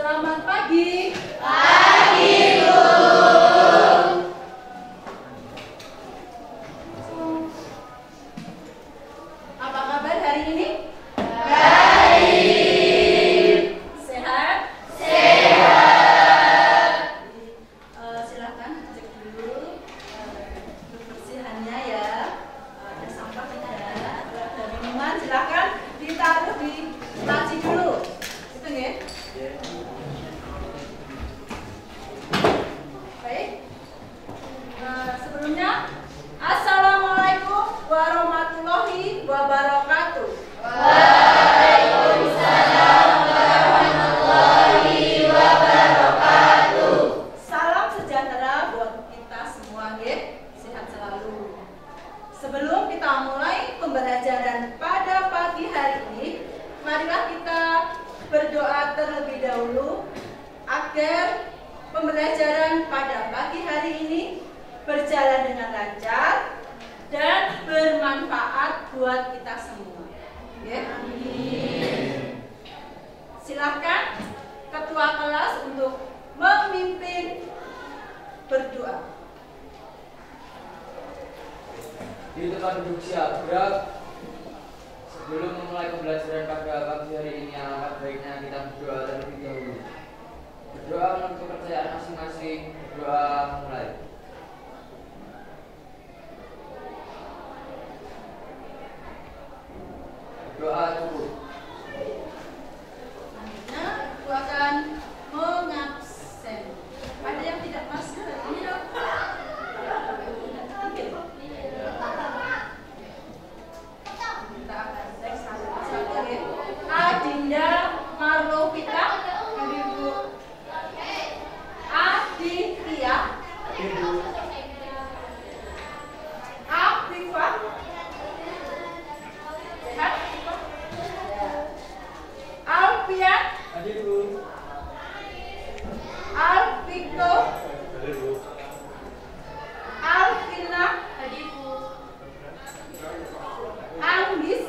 Selamat pagi. Pagi, Bu. Apa kabar hari ini? Baik. Sehat? Sehat. Silakan cek dulu kebersihannya ya. Ada sampah tidak? Ada minuman, silakan ditaruh di laci dulu. Itu ya? Baik. Sebelumnya, Assalamualaikum warahmatullahi wabarakatuh. Waalaikumsalam warahmatullahi wabarakatuh. Salam sejahtera buat kita semua, ya. Sehat selalu. Sebelum kita mulai pembelajaran pada pagi hari ini, marilah kita berdoa terlebih dahulu agar pembelajaran pada pagi hari ini berjalan dengan lancar dan bermanfaat buat kita semua. Ya. Silakan ketua kelas untuk memimpin berdoa. Di tempat duduk siap, gerak. Sebelum memulai pembelajaran pada pagi hari ini, alangkah baiknya kita berdoa terlebih dahulu. Berdoa menurut kepercayaan masing-masing. Berdoa mulai. Berdoa cukup. Selanjutnya, aku akan mengabsen. Ada yang tidak masuk hari ini dong? Kita akan cek satu-satu ya. Adinda Marlovita, hadir Bu. Aditya, Afifah, sehat? Alfian, Hadir, Bu. Alviko, Alvina, Anggis,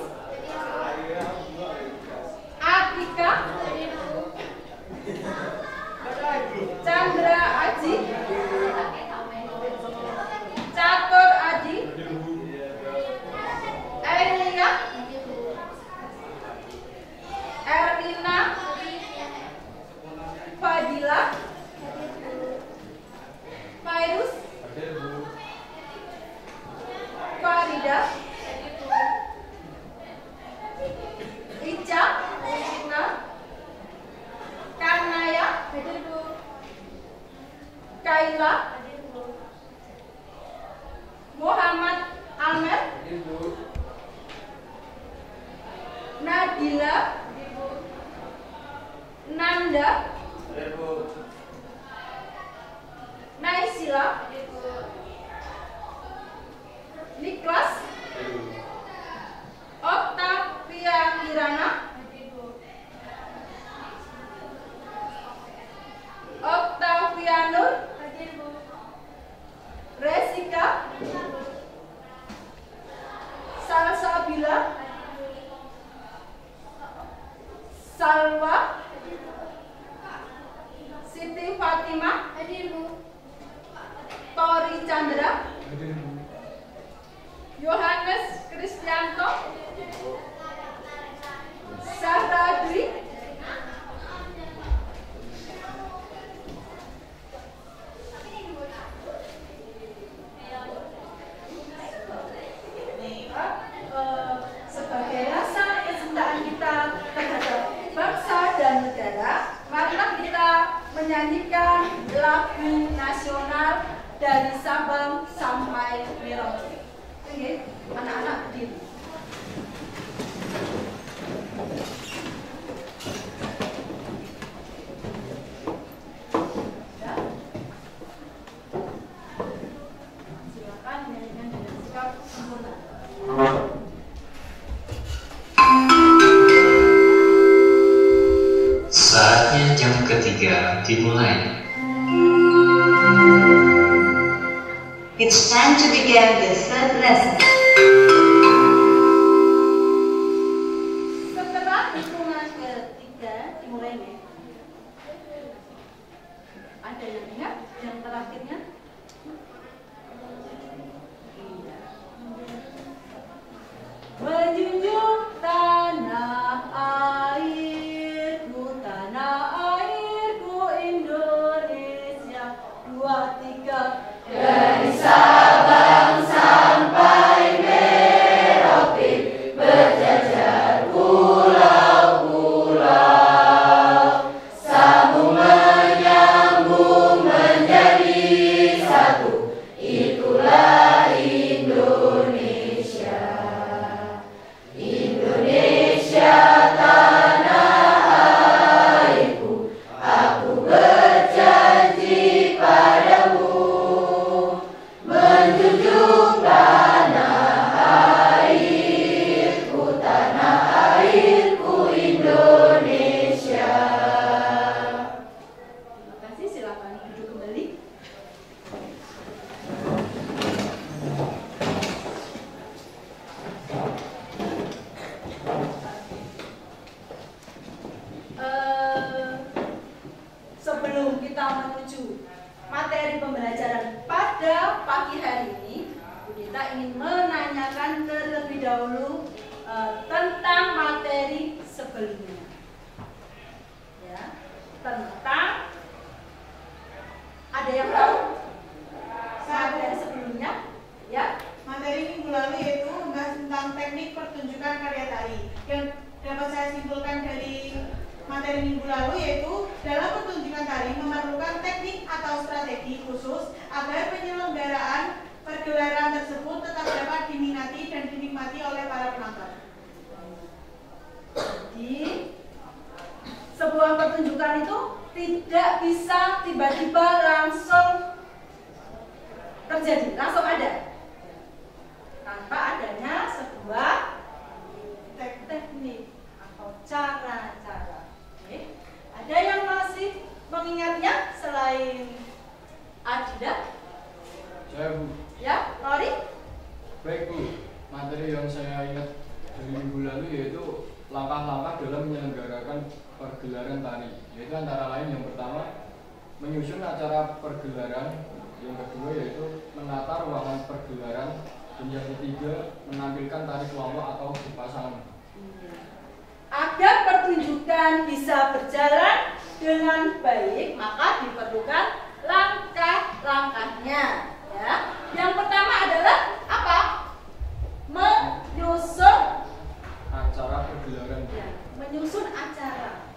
Atika, Chandra Aji, Catur Aji, Elia, Erlina, Fadila, Fairuz, Farida, Ica, Karnaya, Kaila, Muhammad Almer, Hadir, Bu. Nadila, Nanda, Hadir, Bu. Naisila, Niklas, Hadir, Bu. Octavia Kirana, Octavia Nur, Resika, Salsabila, Salwa, Siti Fatimah, Tori Chandra, Yohanes Kristianto, Sahra Dwi, sebagai rasa kecintaan kita terhadap bangsa dan negara, marilah kita menyanyikan lagu nasional dari Sabang sampai Merauke. Oke, anak-anak berdiri. Silakan nyanyikan dengan sikap sempurna. Saatnya jam ketiga dimulai. It's time to begin the third lesson. Setelah hitungan ketiga dimulai nih. sebelumnya. Ya, tentang ada yang tahu materi sebelumnya? Ya, materi minggu lalu yaitu membahas tentang teknik pertunjukan karya tari. Yang dapat saya simpulkan dari materi minggu lalu yaitu dalam pertunjukan tari memerlukan teknik atau strategi khusus agar penyelenggaraan pergelaran tersebut tetap dapat diminati dan dinikmati oleh para penonton. Jadi sebuah pertunjukan itu tidak bisa tiba-tiba langsung terjadi, langsung ada, tanpa adanya sebuah teknik atau cara-cara. Oke. Ada yang masih mengingatnya selain Adida? Saya Bu. Ya, Lori? Baik Bu, materi yang saya ingat dari minggu lalu yaitu langkah-langkah dalam menyelenggarakan pergelaran tari. Yaitu antara lain yang pertama menyusun acara pergelaran, yang kedua yaitu menata ruangan pergelaran, dan yang ketiga menampilkan tari kelompok atau berpasangan. Agar pertunjukan bisa berjalan dengan baik, maka diperlukan langkah-langkahnya. Ya. Yang pertama adalah apa? Menyusun Acara pergelaran. ya, menyusun acara.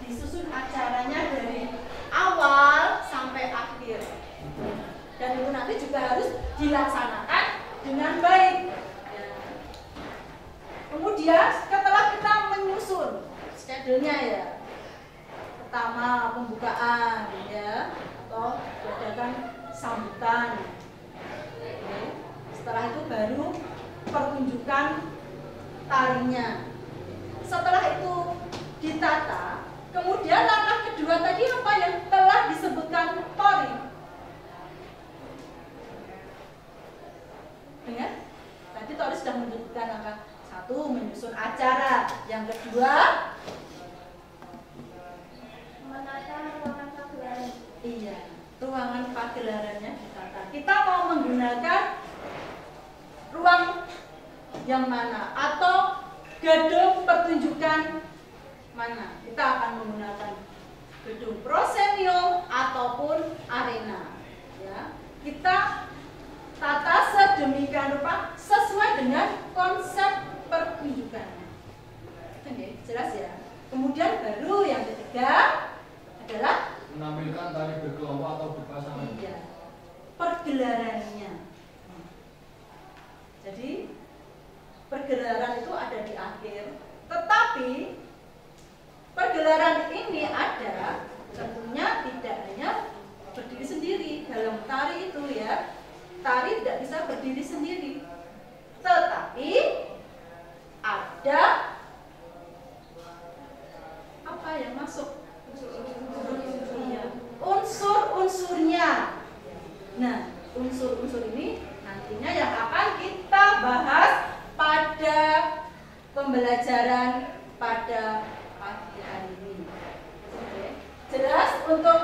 Disusun acaranya dari awal sampai akhir. Dan itu nanti juga harus dilaksanakan dengan baik. Ya. Kemudian setelah kita menyusun schedule-nya ya, pertama pembukaan ya, atau diadakan sambutan. Oke. Setelah itu baru pertunjukan tarinya. Setelah itu ditata, kemudian langkah kedua tadi apa yang telah disebutkan Tori? Dengar? Tadi Tori sudah menyebutkan langkah satu, menyusun acara. Yang kedua, menata ruangan pagelaran. iya, ruangan pagelarannya ditata. Kita mau menggunakan ruang yang mana atau gedung pertunjukan mana? Kita akan menggunakan gedung proscenium ataupun arena. Ya, kita tata sedemikian rupa sesuai dengan konsep pertunjukannya. Oke, jelas ya. Kemudian baru yang ketiga adalah Menampilkan tari berkelompok atau berpasangan. iya, pergelarannya. Jadi pergelaran itu ada di akhir, tetapi pergelaran ini ada tentunya tidak hanya berdiri sendiri dalam tari itu ya. Tari tidak bisa berdiri sendiri, tetapi ada apa yang masuk? Iya, unsur-unsurnya. Nah, unsur-unsur ini nantinya yang akan kita bahas pada pembelajaran pada pagi hari ini. Oke. Jelas untuk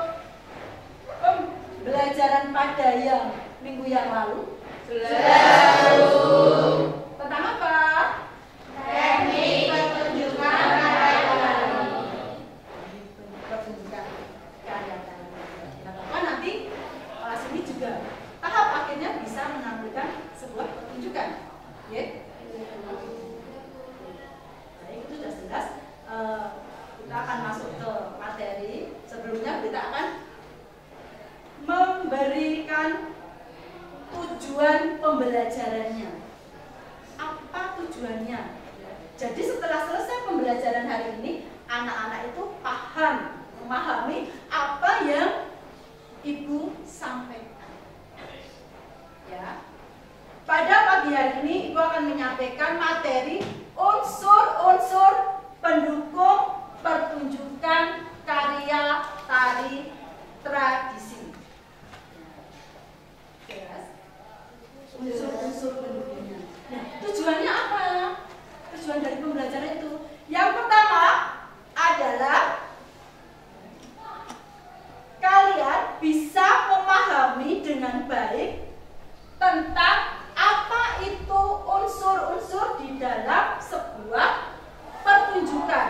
pembelajaran pada yang minggu yang lalu? Jelas. Tentang apa? Teknik pertunjukan karya tari. Pertunjukan karya tari. Nah, nanti kelas ini juga tahap akhirnya bisa menampilkan sebuah pertunjukan. Ya. Jadi itu sudah jelas. Kita akan masuk ke materi. Sebelumnya kita akan memberikan tujuan pembelajarannya. Apa tujuannya? Jadi setelah selesai pembelajaran hari ini, anak-anak itu paham, memahami apa yang Ibu sampaikan. Ya. Pada pagi hari ini Ibu akan menyampaikan materi unsur-unsur pendukung pertunjukan karya tari tradisi. Jelas? Unsur-unsur pendukungnya. Nah, tujuannya apa? Tujuan dari pembelajaran itu yang pertama adalah kalian bisa memahami dengan baik tentang apa itu unsur-unsur di dalam sebuah pertunjukan.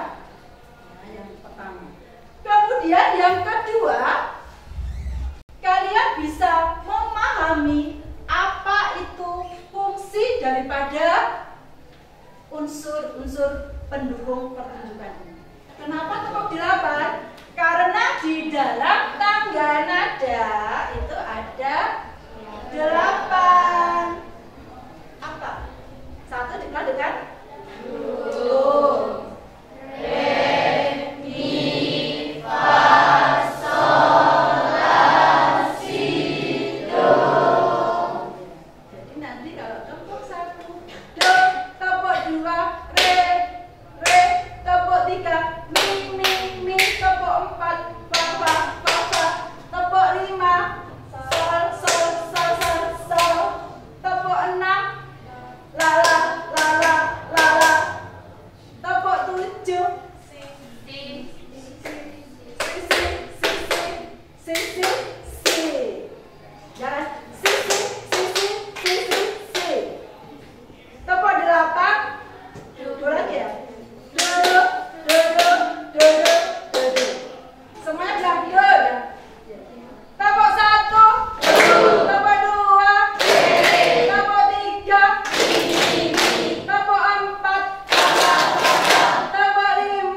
pendukung pertunjukan ini. Kenapa tepuk 8? Karena di dalam tangga nada itu ada 8. Apa? Satu dikenal dengan do, re, mi, fa, sol, la, si, do. Jadi nanti kalau tepuk 1 do, tepuk 2 re, tepuk 3 mi, tepuk 4 fa, tepuk 5 sol, tepuk 6 la, tepuk 7 si. Jangan si. Tepuk 8 do lagi ya. Do. Semuanya bilang do ya. Tepuk 1, tepuk 2, tepuk 3, tepuk 4, tepuk 5,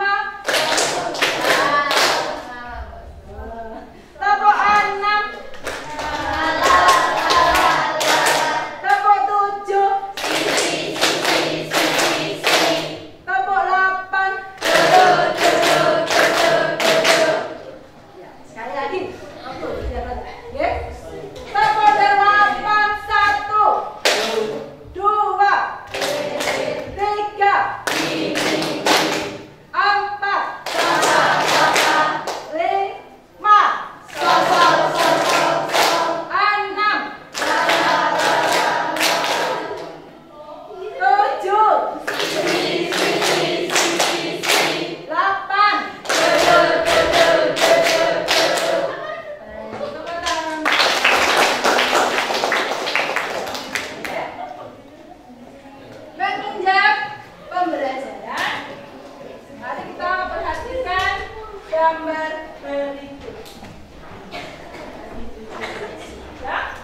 tepuk 6, tepuk 7, tepuk 8. Ya, sekali lagi. Tepuk 8, 1, 2, 3, menunjang pembelajaran. Mari kita perhatikan gambar berikut. Ya.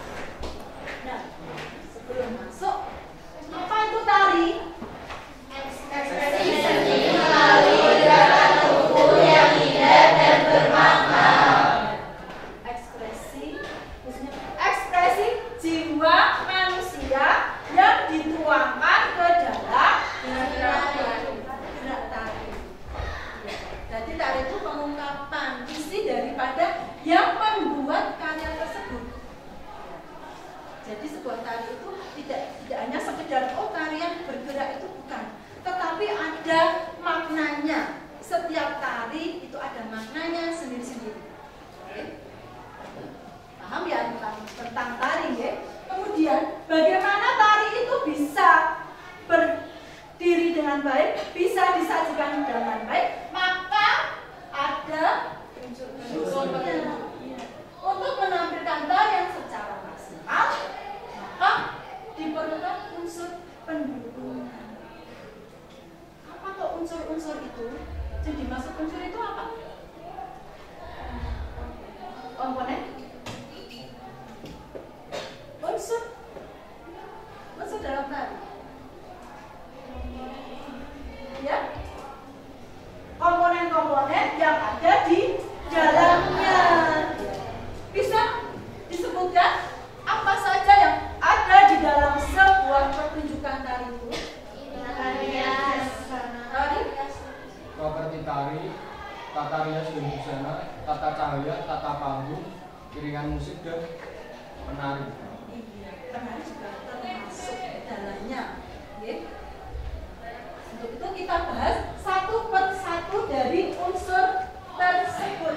Nah, sebelum masuk, apa itu tari? Ekspresi seni melalui gerakan tubuh yang indah dan bermakna. Ekspresi jiwa manusia yang dituangkan ke dalam gerak tari. Jadi tari itu pengungkapan isi daripada yang membuat karya tersebut. Jadi sebuah tari itu tidak hanya sekedar tari yang bergerak itu bukan, tetapi ada maknanya. Setiap tari itu ada maknanya sendiri-sendiri. Oke? Paham ya tentang tari ya? Kemudian bagaimana tari itu bisa berdiri dengan baik, bisa disajikan dengan baik, maka ada unsurnya. Untuk menampilkan tarian secara maksimal, maka diperlukan unsur pendukungnya. Apa tuh unsur-unsur itu? Jadi dimaksud unsur itu apa? Komponen? Unsur dalam tari. Ya? Komponen-komponen yang ada di dalamnya. Bisa disebutkan apa saja yang ada di dalam sebuah pertunjukan tari itu? Properti tari, tata rias dan busana, tata cahaya, tata panggung, iringan musik dan penari. Iya, penari juga termasuk di dalamnya. Untuk itu kita bahas satu per satu dari unsur tersebut.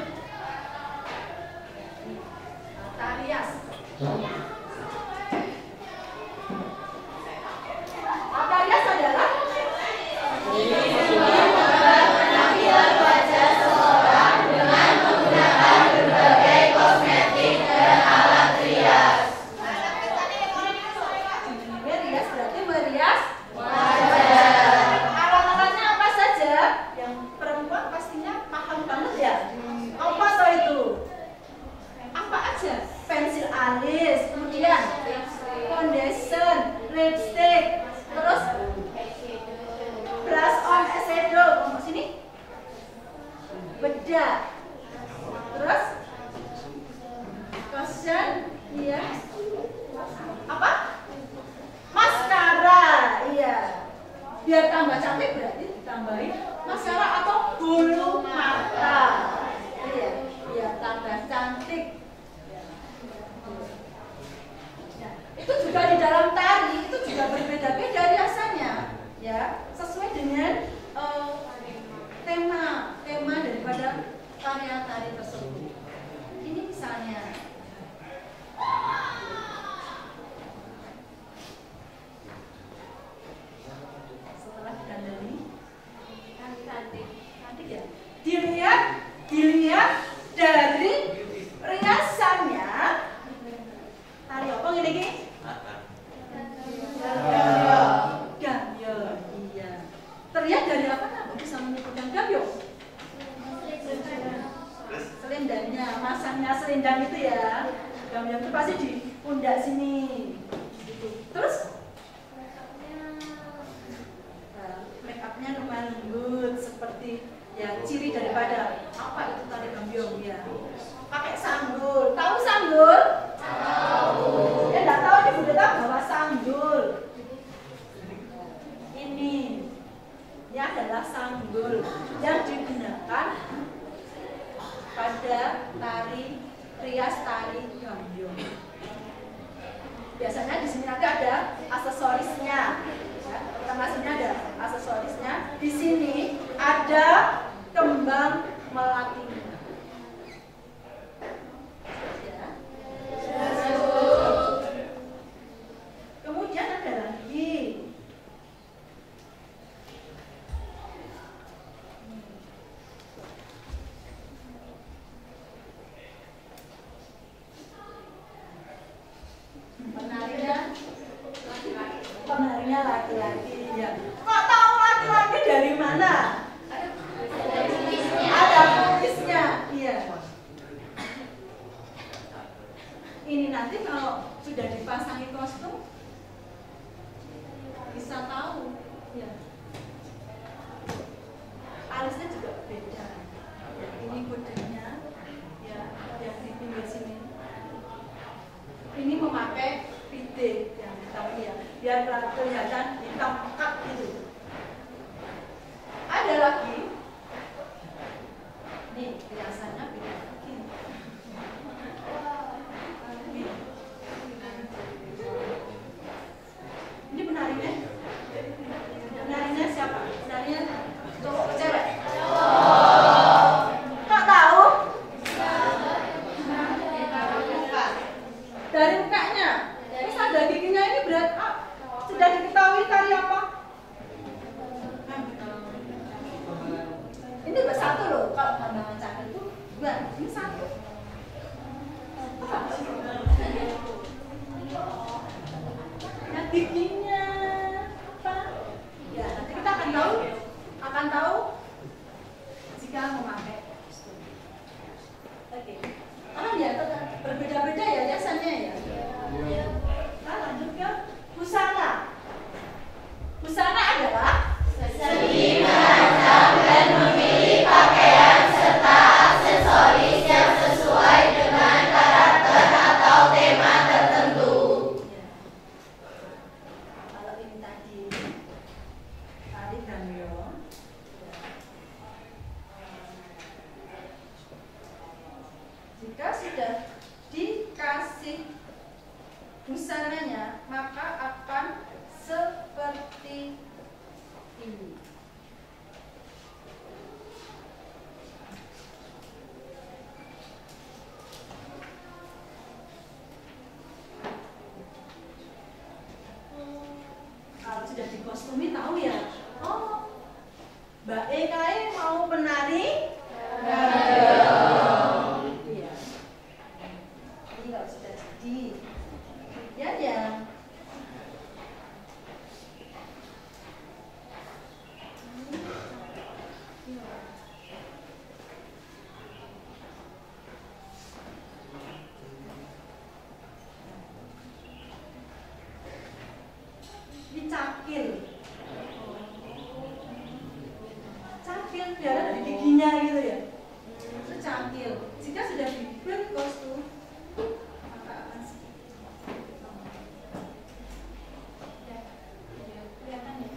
Tata rias. Tata rias adalah penampilan wajah seseorang dengan menggunakan berbagai kosmetik dan alat rias. Rias berarti merias wajah. Alat-alatnya apa saja? Maskara atau bulu mata. Iya, biar tambah cantik. Ya, itu juga di dalam tari itu juga berbeda-beda riasannya, ya, sesuai dengan tema daripada karya tari tersebut. Ini misalnya setelah didandani cantik ya. Dilihat dari riasannya tari apa ini ki? Gambyong. Iya. Terlihat dari apa? Bisa menyebutkan gambyong. Selendangnya, masangnya selendang itu ya. Gambyong itu pasti di pundak sini. Gitu. Terus make upnya lemah lembut seperti ya ciri daripada apa itu tari gambyong ya. Pakai sanggul. Tahu sanggul? Tahu. Ya enggak tahu ini Bunda tahu bahwa sanggul. Ini adalah sanggul yang digunakan pada rias tari gambyong. Biasanya di sini nanti ada aksesorisnya. Ya, pertama sini ada aksesorisnya. Di sini ada kembang melatinya. Ya. Kemudian ada lagi penarinya laki-laki ya. Kok tahu laki-laki dari mana? Ada tulisnya. Iya. Ini nanti kalau sudah dipasangi kostum bisa tahu. Ya. Alisnya juga beda. Ya, ini kodenya. Ya, yang di pinggir sini. Ini memakai pide yang hitam ya, biar kelihatan hitam pekat gitu. Ada lagi, nih riasannya beda lagi. Ini penarinya, penarinya siapa? Penarinya cowok cewek? Kok tahu? Dari mukanya. Terus ada giginya ini berat. Sudah diketahui tari apa? Ini satu loh. Kalau pandangan cakar itu dua. Ini satu. Nah, giginya apa? Ya, nanti kita akan tahu jika memakai kostum. Oke. Ya, berbeda-beda ya riasannya ya. Nah, lanjut ke busana. Busana adalah seni merancang dan memilih pakaian serta aksesoris yang sesuai dengan karakter atau tema tertentu. Kalau ini tadi gambyong. Jika sudah dikasih busananya, maka akan seperti ini. Kalau sudah dikostumi tahu ya. Oh, Mbak Eka mau menari gambyong. Iya. Ini kalau sudah jadi, ya. Dicakil darah dari giginya gitu ya. Itu cakil. Jika sudah dibuat kostum, maka akan kelihatan ya.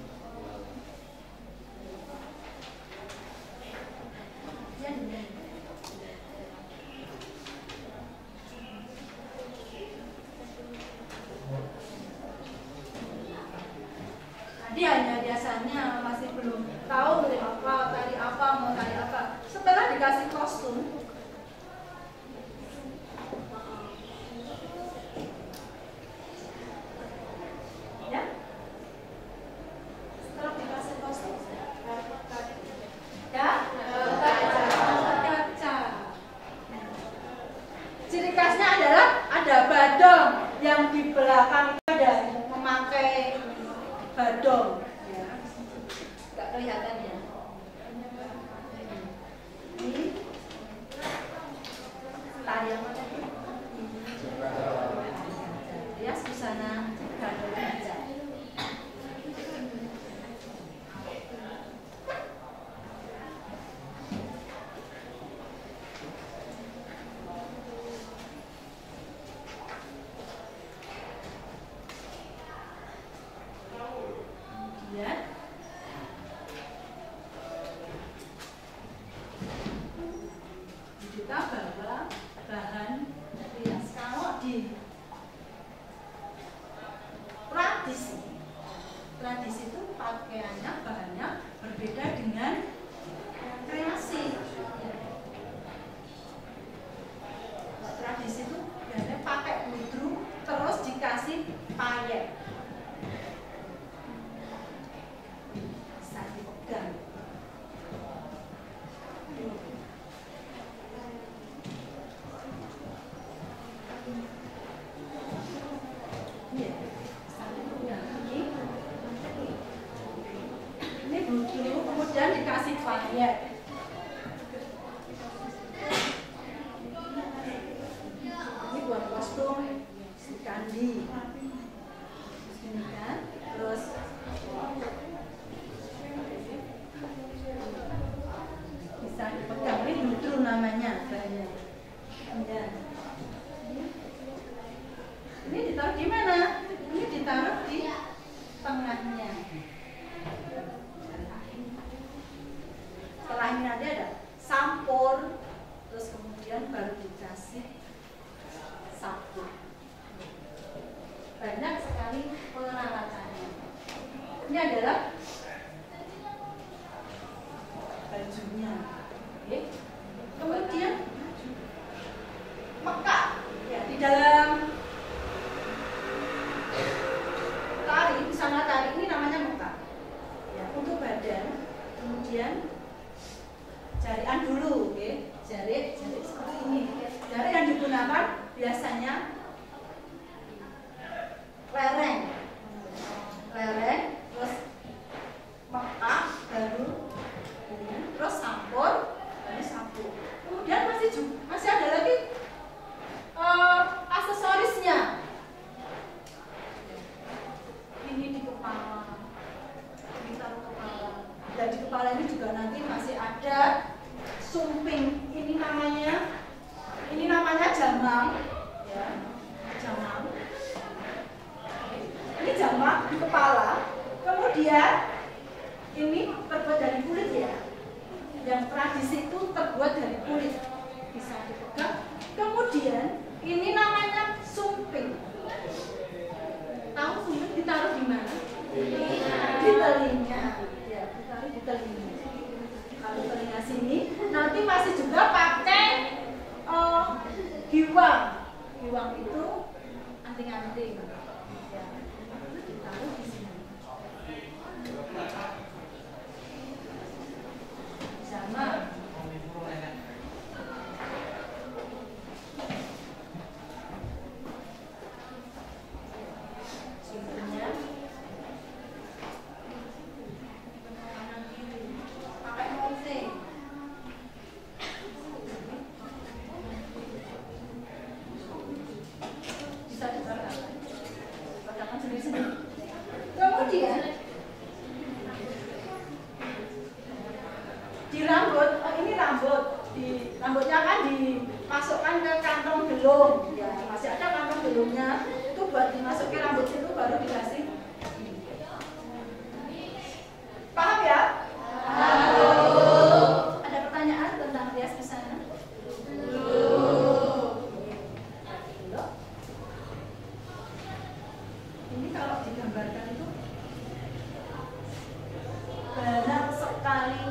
dikasih kostum. Ya. Setelah dikasih kostum, ya, kaca. Ciri khasnya adalah ada badong yang di belakang itu ada memakai badong. Ya. Nggak kelihatan ya. Ini tarian apa tadi? Ya, busana badong aja. Ya. Kita bawa bahan rias. Kalau di tradisi itu pakaiannya, bahannya berbeda dengan kreasi. Tradisi itu biasanya pakai ludruk terus dikasih payet. Bisa dipegang. Iya, bisa dipegang. Ini ludruk kemudian dikasih payet. Ini buat kostum si Kandi. Ini kan, terus bisa dipegang. Ini ludruk namanya, banyak. Ya. Ini ditaruh di mana? Ini ditaruh di tengahnya. Setelah ini nanti ada sampur, terus kemudian baru dikasih sabuk. Banyak sekali peralatannya. Ini adalah bajunya. Oke. Kemudian mekah. Ya, di dalam tari, busana tari ini namanya mekah. Ya, untuk badan, kemudian jarian dulu, oke? Jari seperti ini. Jari yang digunakan biasanya lereng, terus mekah, baru, terus sampur, baru sapu. Kemudian masih ada lagi aksesorisnya. Ini di kepala, ini taruh kepala. Dan di kepala ini juga nanti masih ada sumping. Ini namanya jamang, ya, jamang. Ini jamang di kepala. Kemudian ini terbuat dari kulit ya. Yang tradisi itu terbuat dari kulit, bisa dipegang. Kemudian ini namanya sumping. Tahu sumping ditaruh di mana? Di telinga. Ya, ditaruh di telinga. Kalau telinga sini, nanti masih juga pakai giwang. Giwang itu anting-anting. Ya, itu ditaruh di sini. Sama. Sumpingnya kanan kiri. Pakai monceng. Bisa ditaruh pakai sendiri-sendiri. Kemudian di rambut, ini rambutnya kan dimasukkan ke kantong gelung, ya masih ada kantong gelungnya, itu buat dimasukin rambut itu baru dikasih. Paham ya? Ada pertanyaan tentang rias busana? Ini kalau digambarkan itu banyak sekali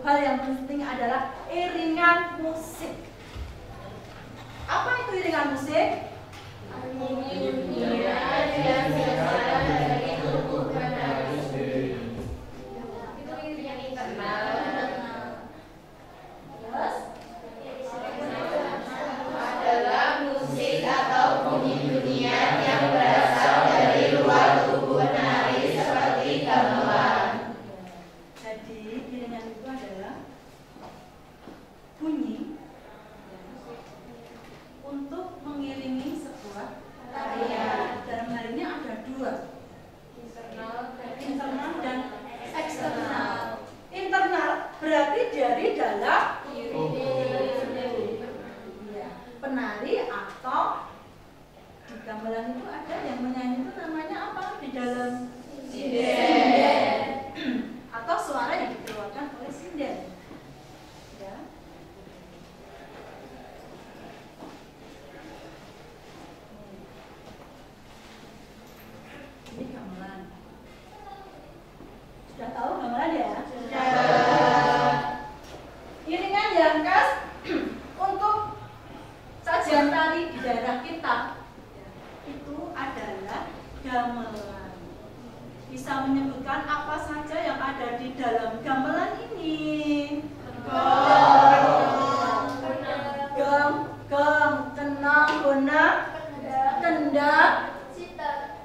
hal yang penting adalah iringan musik. Apa itu iringan musik? adalah musik atau bunyi bunyian yang berasal dari luar tubuh penari seperti gamelan. Jadi iringan itu adalah bunyi untuk mengiringi sebuah tarian. Dalam hal ini ada dua, internal dan eksternal. Internal berarti dari dalam penari atau di gamelan itu ada yang menyanyi itu namanya apa di dalam sinden atau suara yang dikeluarkan oleh sinden. Ya. Ini gamelan. Sudah tahu gamelan ya? Sudah. Iringan yang khas untuk sajian tari di daerah kita itu adalah gamelan. Bisa menyebutkan apa saja yang ada di dalam gamelan ini? Gong, kenang, bonang, kendang, siter,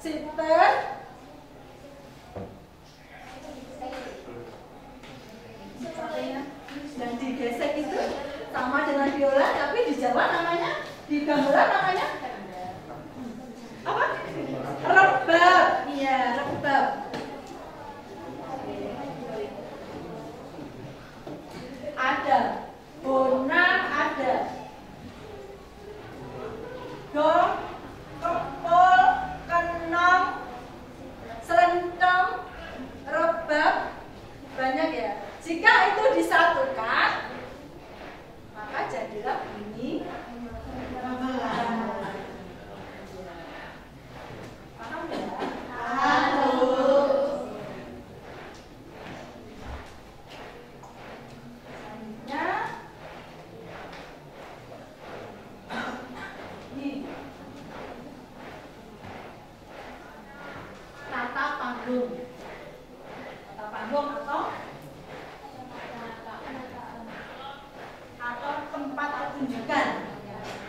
dan digesek itu sama dengan biola, tapi di Jawa namanya, di gamelan namanya apa? Rebab. Iya, rebab. Ada bonang, ada gong, kepul, kenong, selentong, rebab, banyak ya. Jika itu disatukan, maka jadilah bunyi gamelan. Paham ya? Paham. Selanjutnya, ini tata panggung. Tata panggung atau tempat pertunjukan.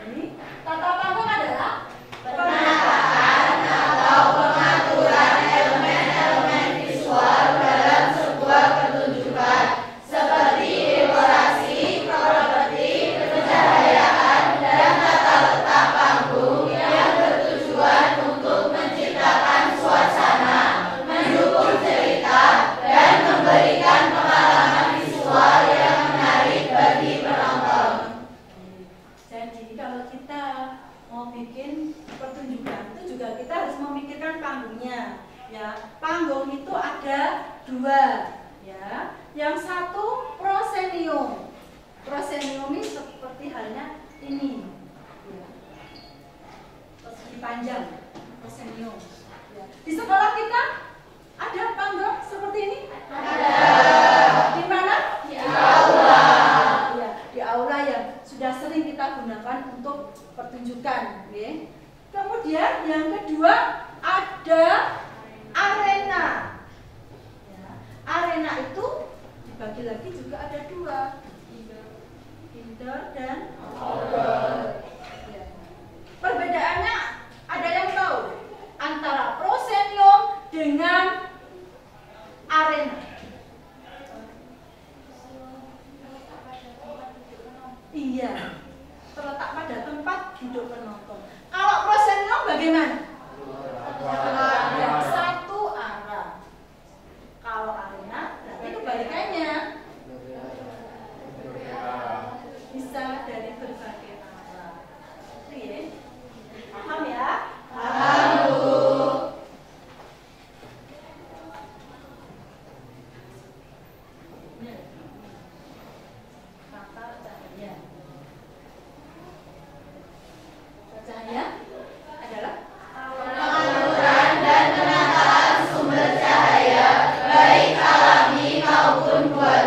Ini tata panggung adalah Penataan atau pengaturan elemen-elemen visual dalam sebuah pertunjukan seperti dekorasi, properti, pencahayaan, dan tata letak panggung yang bertujuan untuk menciptakan suasana, mendukung cerita, dan memberikan pengalaman visual yang menarik bagi penonton. Jadi kalau kita mau bikin pertunjukan itu juga kita harus memikirkan panggungnya. Ya, panggung itu ada dua. Ya, yang satu proscenium. Proscenium ini seperti halnya ini. Ya. Persegi panjang, proscenium. Ya. Di sekolah kita ada panggung seperti ini? Ada. Di mana? Di aula. Ya, di aula yang sudah sering kita gunakan untuk pertunjukan. Okay. Kemudian yang kedua ada arena. Ya, arena itu dibagi lagi juga ada dua, indoor dan outdoor. Ya. Perbedaannya ada yang tahu antara proscenium dengan arena? Iya, terletak pada tempat duduk penonton. Kalau proscenium bagaimana? Ya, satu arah. Kalau arena berarti kebalikannya. Bisa dari berbagai arah. Itu ya. Paham ya? Paham, Bu. Tata cahaya. Cahaya adalah Pengaturan dan penataan sumber cahaya baik alami maupun buatan.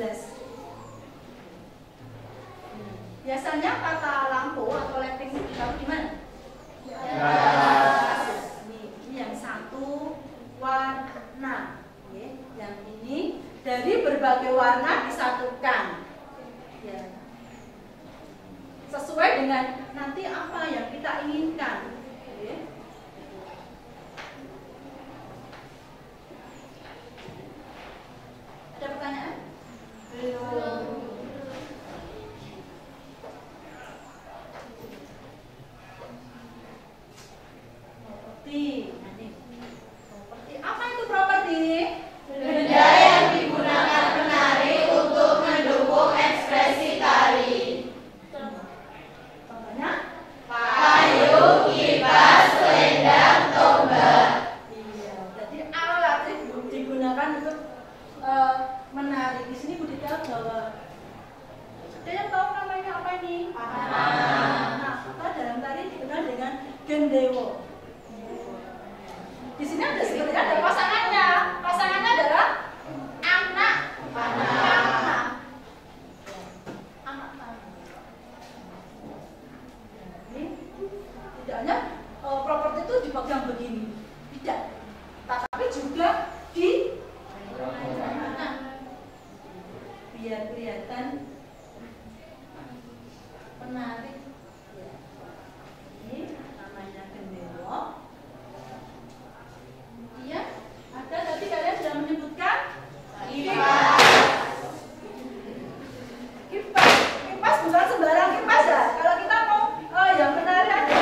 jas. Biasanya kata lampu atau lighting itu ditaruh di mana? Ini yang satu warna. Yang ini dari berbagai warna disatukan. Ya. Sesuai dengan nanti apa yang kita inginkan. Ada pertanyaan? Belum. Properti. Apa itu properti? Benda yang digunakan penari untuk mendukung ekspresi tari. Contohnya? Payung, kipas, selendang, tombak. Iya. Jadi alat itu digunakan untuk menari. Di sini Bu Dita bawa. Ada yang tahu namanya apa ini? Nah, apa dalam tari dikenal dengan gendewo. Di sini ada sebenarnya ada pasangannya. Pasangannya adalah anak panah. Anak panah. Ini tidak hanya properti itu dipegang begini, tidak. Tapi juga di mana? Biar kelihatan menarik. Ini namanya gendewo. Iya, ada tadi kalian sudah menyebutkan kipas. Kipas bukan sembarang kipas ya. Kalau kita mau yang menari ada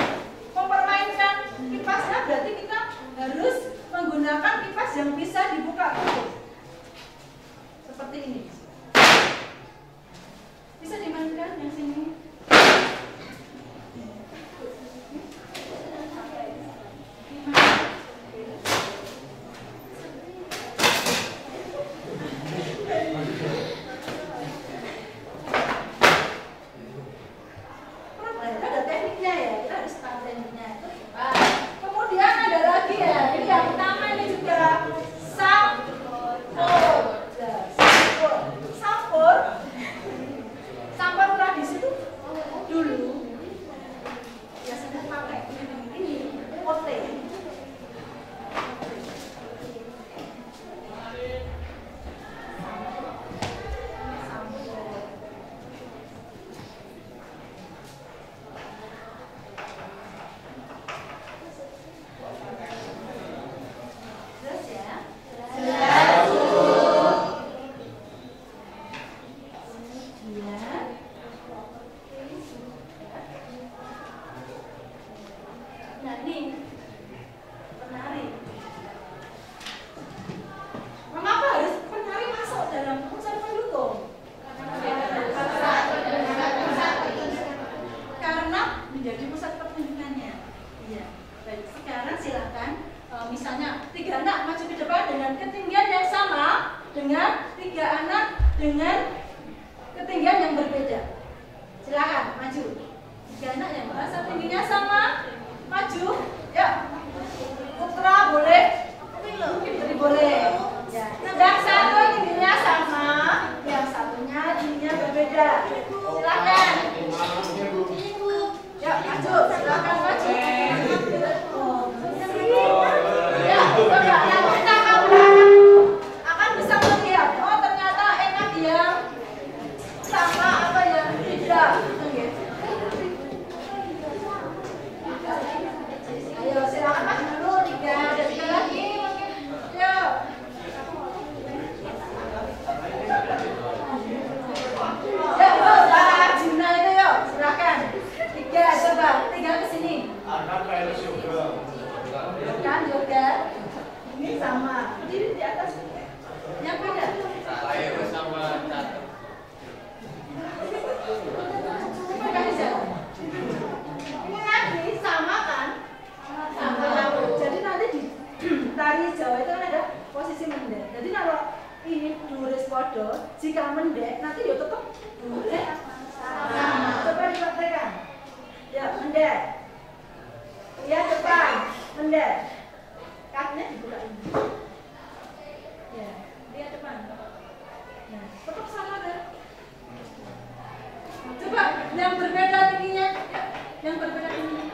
mempermainkan kipasnya, berarti kita harus menggunakan kipas yang bisa dibuka tutup. Seperti ini. Bisa dimainkan yang sini. Ada tekniknya ya, kita harus tahu tekniknya. Kemudian ada lagi ya, ini yang pertama ini juga sampur. Sampur tradisi itu dulu biasanya pakai ini ote. Nah ini penari. Mengapa harus penari masuk dalam unsur pendukung? Karena menjadi pusat pertunjukannya. Iya. Baik, sekarang silakan. Misalnya 3 anak maju ke depan dengan ketinggian yang sama, dengan 3 anak dengan ketinggian yang berbeda. Silakan maju. 3 anak yang merasa tingginya sama. Maju, ya. Putra boleh, putri boleh. Ya. Yang satu tingginya sama, yang satunya tingginya berbeda. Silakan. Ya, maju. Silakan maju. Ya, coba yang pertama akan bisa melihat. Oh, ternyata enak yang sama apa yang tidak. Ayo silakan maju dulu 3, ada 3 lagi mungkin. Yo. Ya, Pak Juna itu yuk, silakan. 3 coba, 3 ke sini. Kan juga. Ini sama. Di atas. Yang beda. Saya bersama catur. Ini lagi sama kan? Sama. Jadi nanti di tari Jawa itu kan ada posisi mendek. Jadi kalau ini duris podo, jika mendek nanti ya tetap duris sama. Coba dipraktekan. Ya, mendek. Ya, depan, mendek. Kakinya dibuka ini. Ya, lihat depan. Nah. Tetap sama deh. Coba yang berbeda tingginya, yang berbeda tingginya.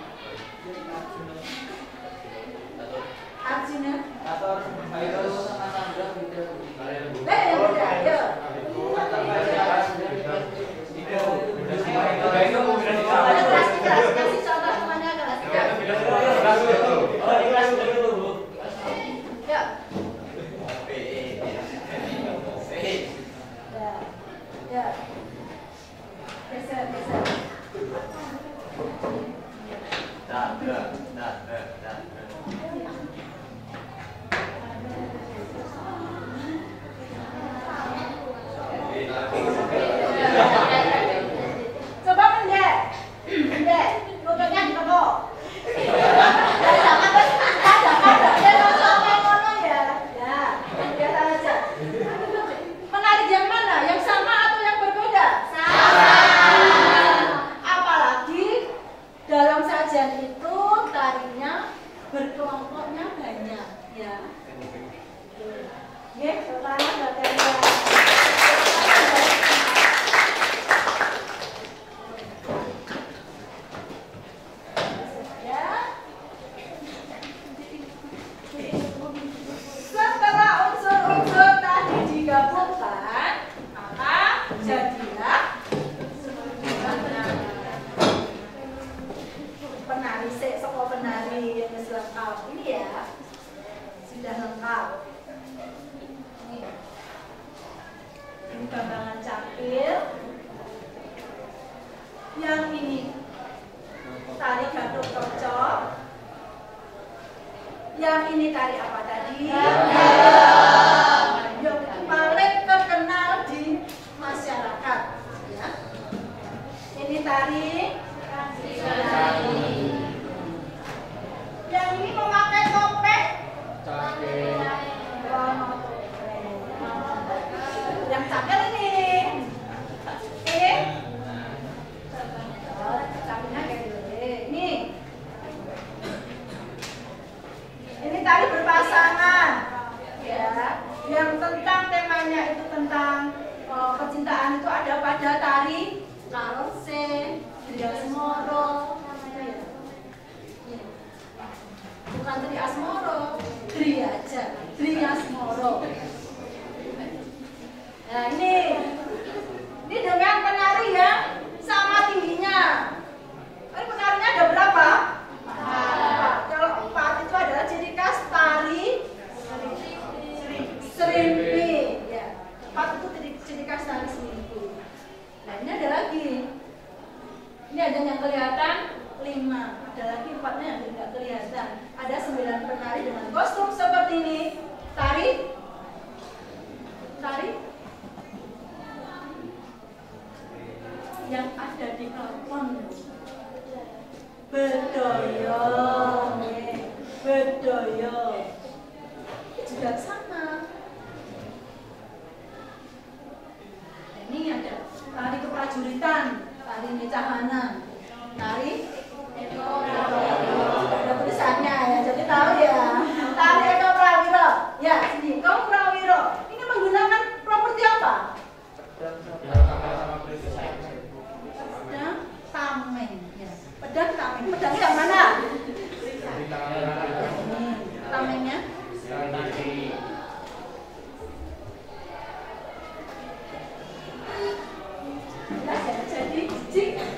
Arjuna. Atau ayo sama Sandra gitu. Yang beda, ya. Kasih contoh semuanya kelas 3. Ya. Ya. Geser. Coba pendek, lututnya ditekuk. Biasa aja. Menarik yang mana? Yang sama atau yang berbeda? Sama. Apalagi dalam sajian itu tarinya berkelompoknya banyak, ya. Ya, selamat datang. Setelah unsur-unsur tadi digabungkan, maka jadilah penari sekolah penari yang lengkap ini ya, sudah lengkap. Ini gambaran cakil, yang ini tari gaduk cocok, yang ini tari apa tadi? Yang paling terkenal di masyarakat, ya. Ini tari. Yang ini memakai topeng. Yang cakil ini. Cakilnya kayak gini. Ini tari berpasangan, ya. Yang tentang temanya itu tentang kecintaan itu ada pada tari Karose, Asmoro, bukan Tri Asmoro, Tri aja, Tri Asmoro. Nah ini dengan penari yang sama tingginya. Ini penarinya ada berapa? 4. Kalau 4 itu adalah ciri khas tari serimpi. Ya, 4 itu ciri khas tari serimpi. Nah ini ada lagi. Ini ada yang kelihatan 5, ada lagi 4-nya yang tidak kelihatan. Ada 9 penari dengan kostum seperti ini. Tari yang ada di plafon. Bedoyo, bedoyo. Juga sama. Ini ada tari keprajuritan, tari mecahanan, tari ada tulisannya ya, jadi tahu ya. Tari Eko Prawiro, ya sini Eko Prawiro. Ini menggunakan properti apa? Pedang tameng, ya. Pedang tameng. Pedang yang mana? Ini tamengnya. Jadi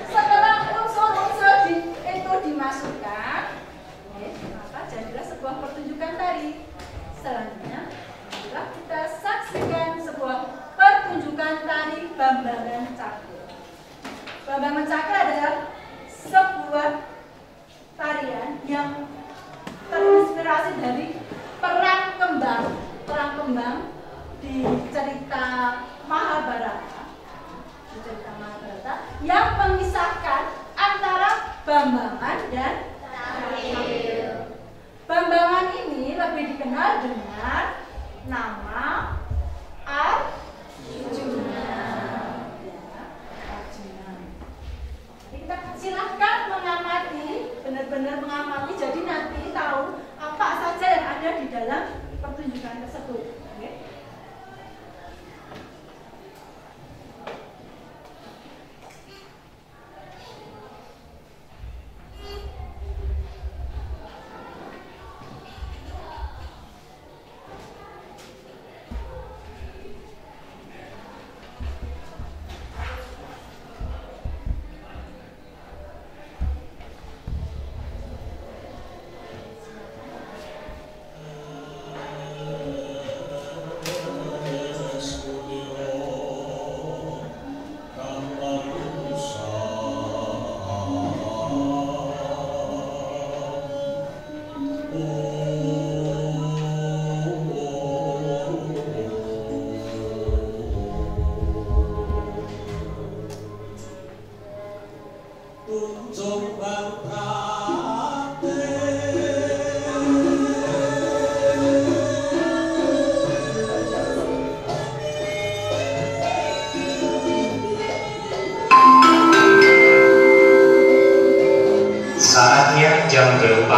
setelah unsur-unsur itu dimasukkan, maka jadilah sebuah pertunjukan tari. Selanjutnya, marilah kita saksikan sebuah pertunjukan tari Bambangan Cakil. Bambangan Cakil adalah sebuah tarian yang terinspirasi dari perang kembang di cerita Mahabharata. Yang memisahkan antara Bambangan dan Cakil. Bambangan ini lebih dikenal dengan nama Arjuna. Kita silahkan mengamati, benar-benar mengamati, jadi nanti tahu apa saja yang ada di dalam pertunjukan tersebut. Okay?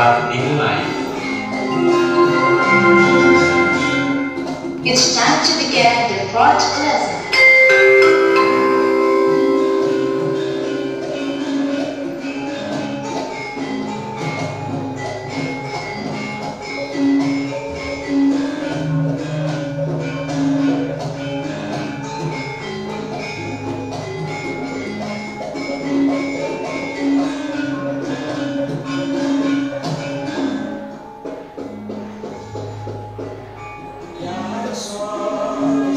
Siap dimulai. It's time to begin the fourth lesson. Ya Rasul,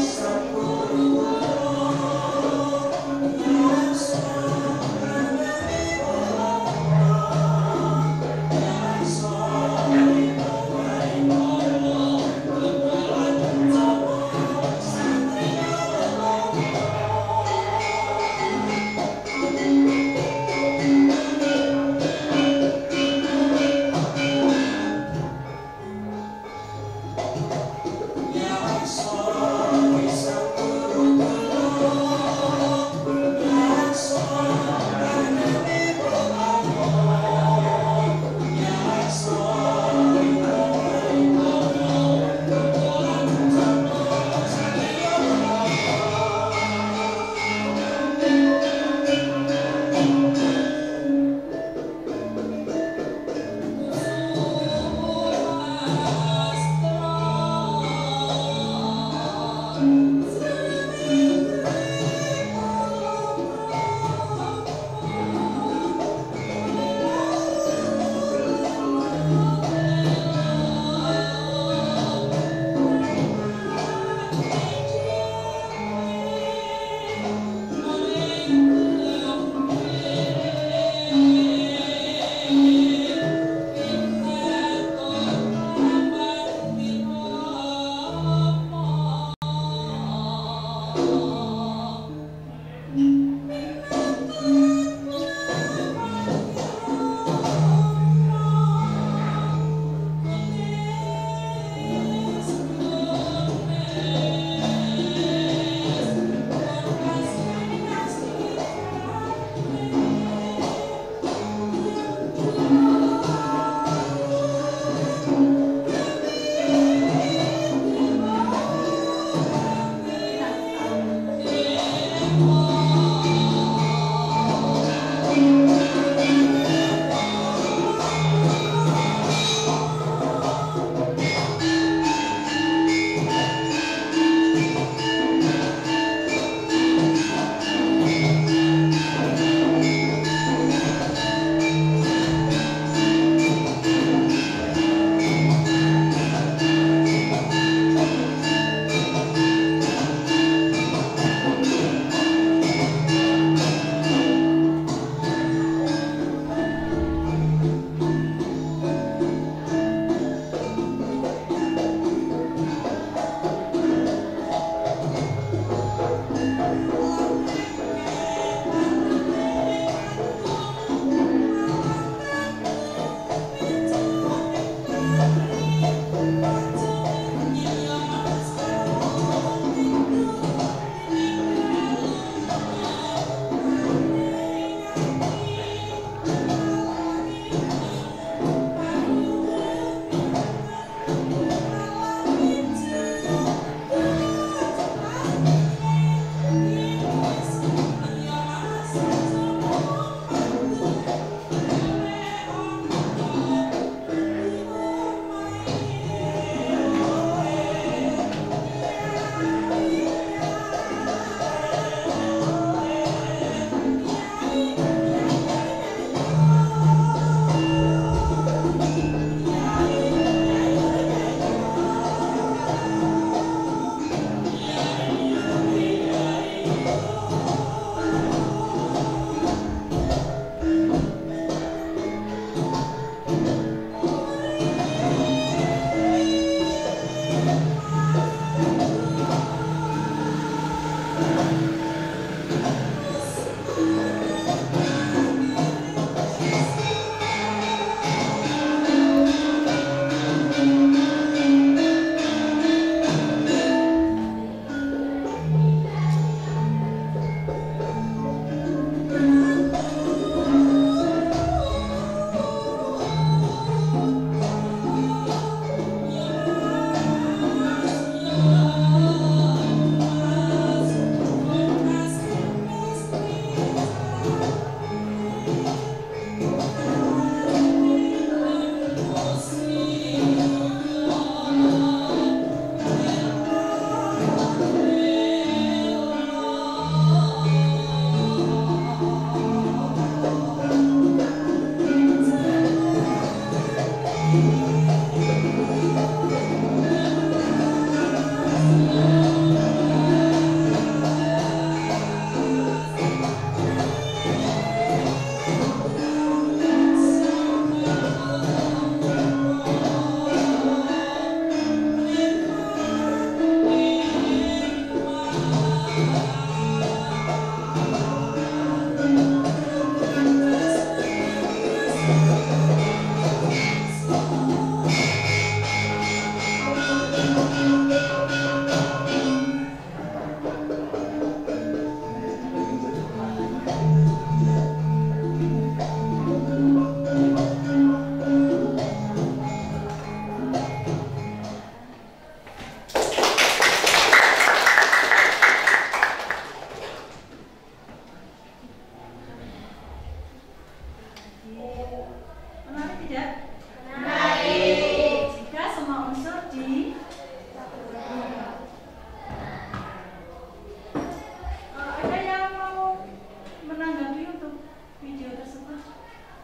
menanggapi untuk video tersebut,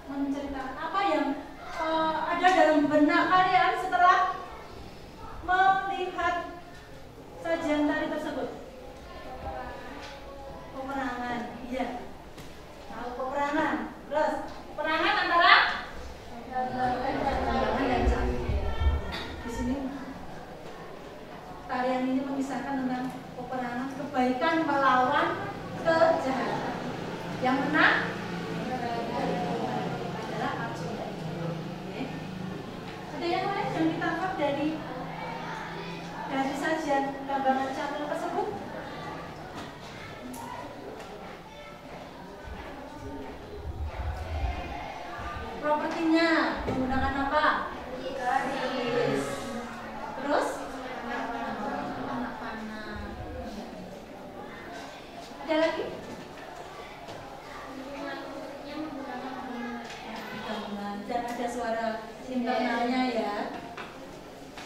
menceritakan apa yang ada dalam benak kalian setelah melihat sajian tari tersebut. Peperangan, iya. Tahu peperangan. Terus peperangan antara jangan dan cantik. Di sini tarian ini mengisahkan tentang peperangan, kebaikan melawan kejahatan. Yang menang adalah Arjuna. Oke. Ada yang lain yang ditangkap dari sajian gambaran catur tersebut? Propertinya menggunakan apa? Garis. Terus anak panah. Ada lagi? Dan ada suara internalnya ya.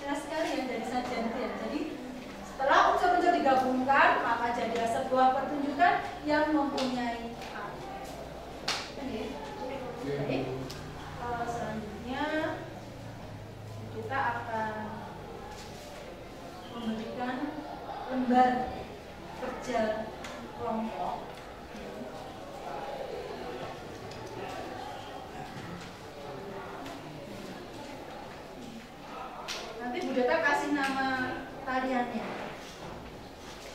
Jelas sekali ya dari sajian itu ya. Jadi setelah unsur-unsur digabungkan, maka jadilah sebuah pertunjukan yang mempunyai arti. Jadi selanjutnya kita akan memberikan lembar kerja kelompok. Nanti Bu Deta kasih nama tariannya.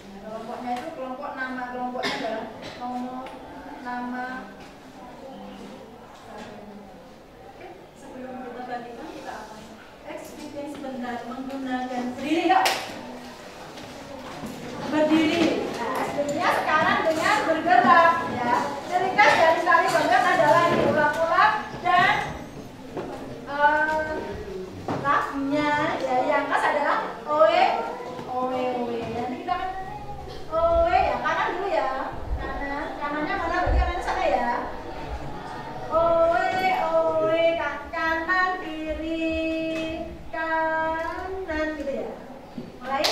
Nah, kelompoknya itu nama kelompoknya adalah nama. Sebelum kita bagikan, kita akan experience sebentar menggunakan berdiri. Yuk. Berdiri. Nah, sebenarnya sekarang dengan bergerak ya. Ciri khas dari tari gondang adalah ini ulang-ulang dan lagunya ya, yang khas adalah oe oe oe. Nanti kita kan oe ya, kanan dulu ya. Kanannya mana? Berarti kanannya sana ya. Oe oe, kanan kiri kanan gitu ya. Mulai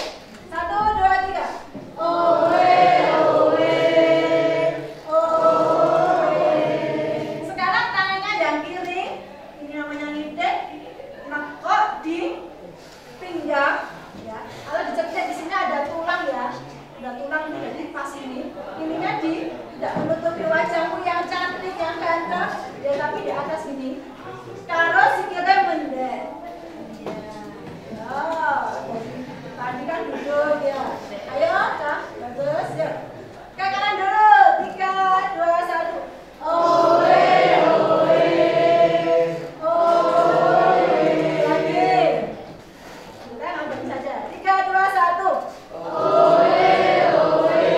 1, 2, 3. Oe oe oe. Sekarang tangannya yang kiri, ini namanya ngidek, nekok di pinggang ya. Kalau diceplok di sini ada tulang ya. Ada tulang ini, jadi pas ininya tidak menutupi wajahmu yang cantik, yang ganteng ya, tapi di atas ini. Taruh sikilnya mendek ya. Tadi kan duduk ya. Ayo Kak, bagus ya. Ke kanan dulu, 3, 2, 1. Oe oe oe. Lagi. Kita ngambil saja. 3, 2, 1. Oe oe oe.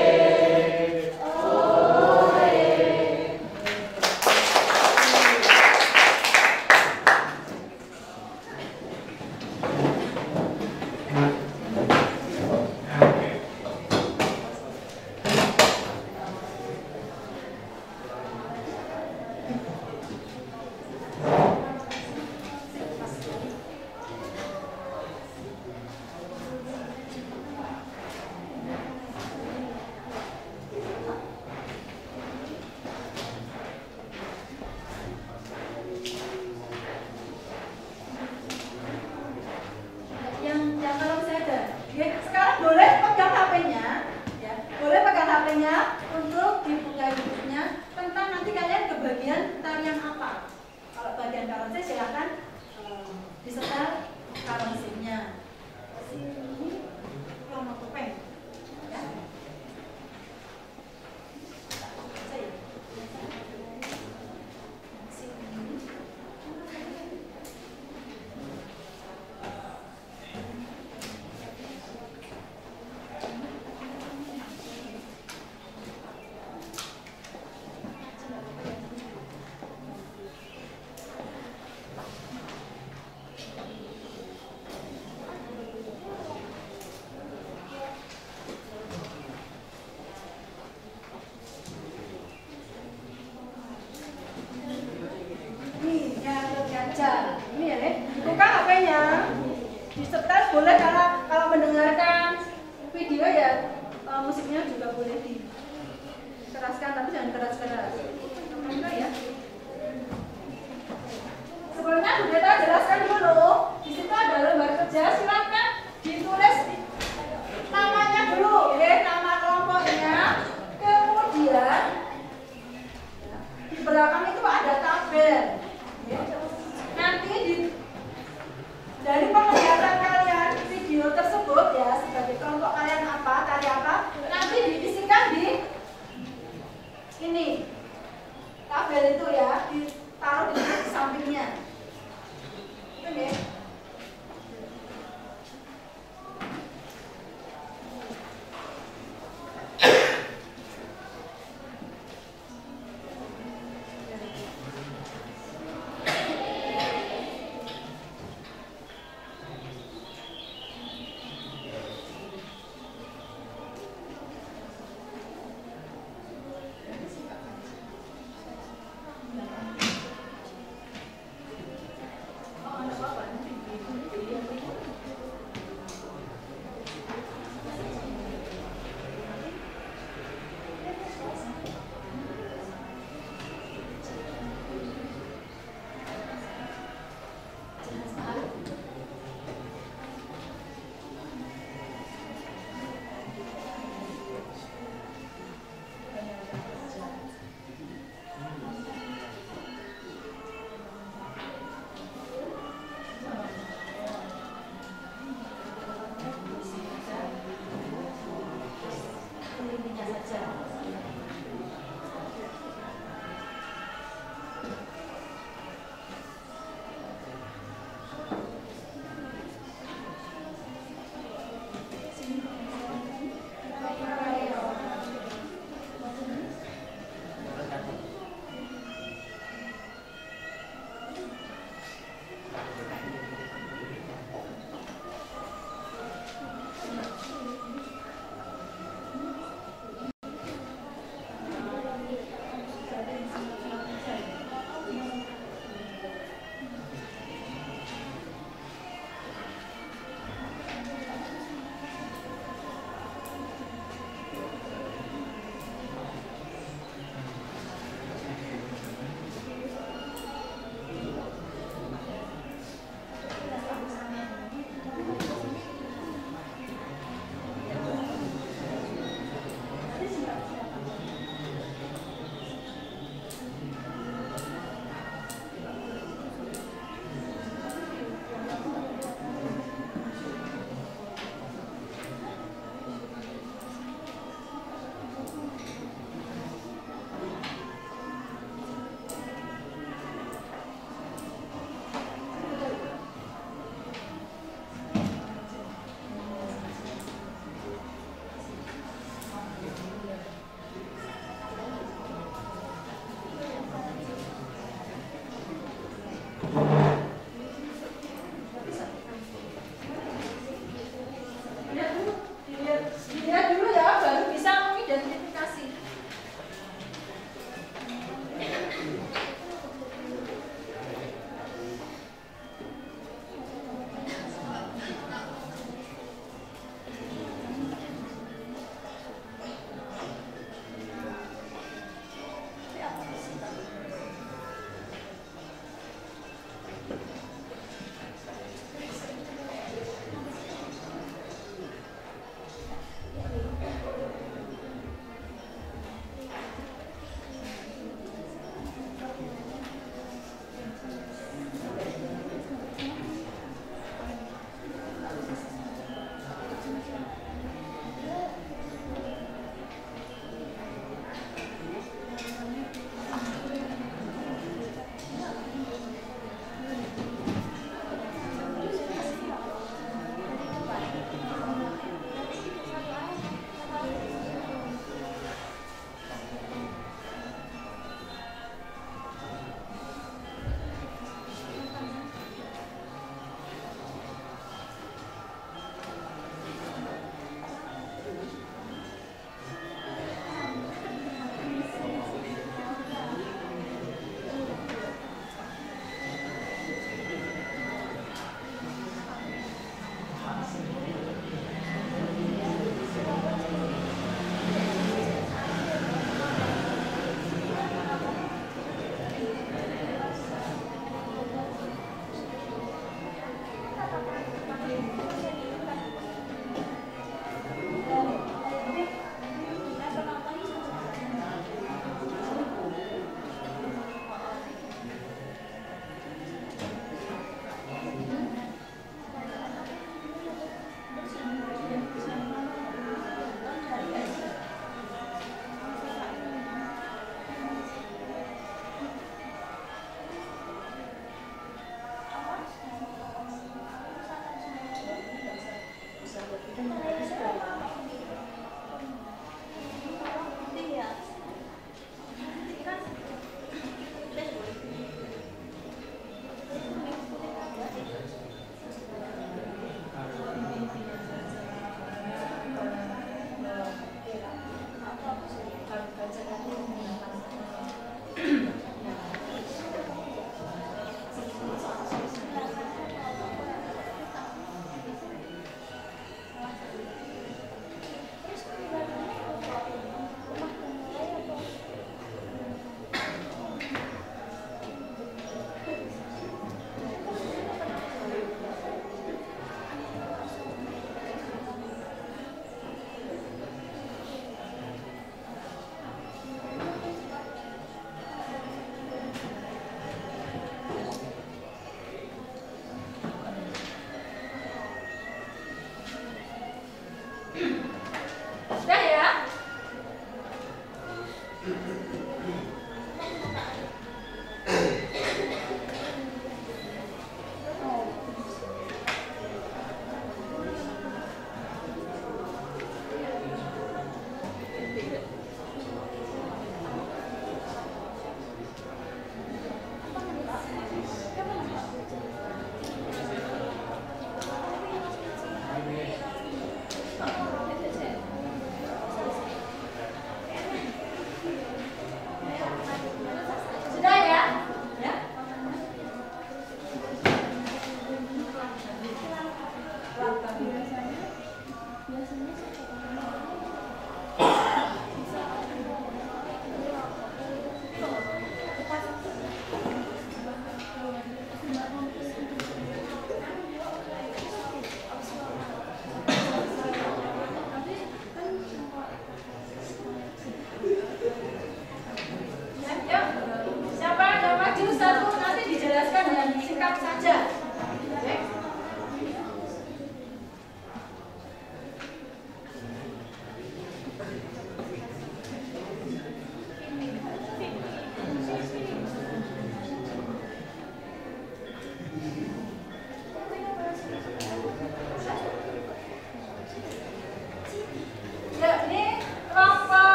Yang kalau saya ada, ya, sekarang boleh pegang HP-nya, ya, boleh pegang HP-nya untuk dibuka YouTube-nya tentang nanti kalian ke bagian tarian apa. Kalau bagian karansi silahkan disetel karansinya. Sini kalau topeng, ya.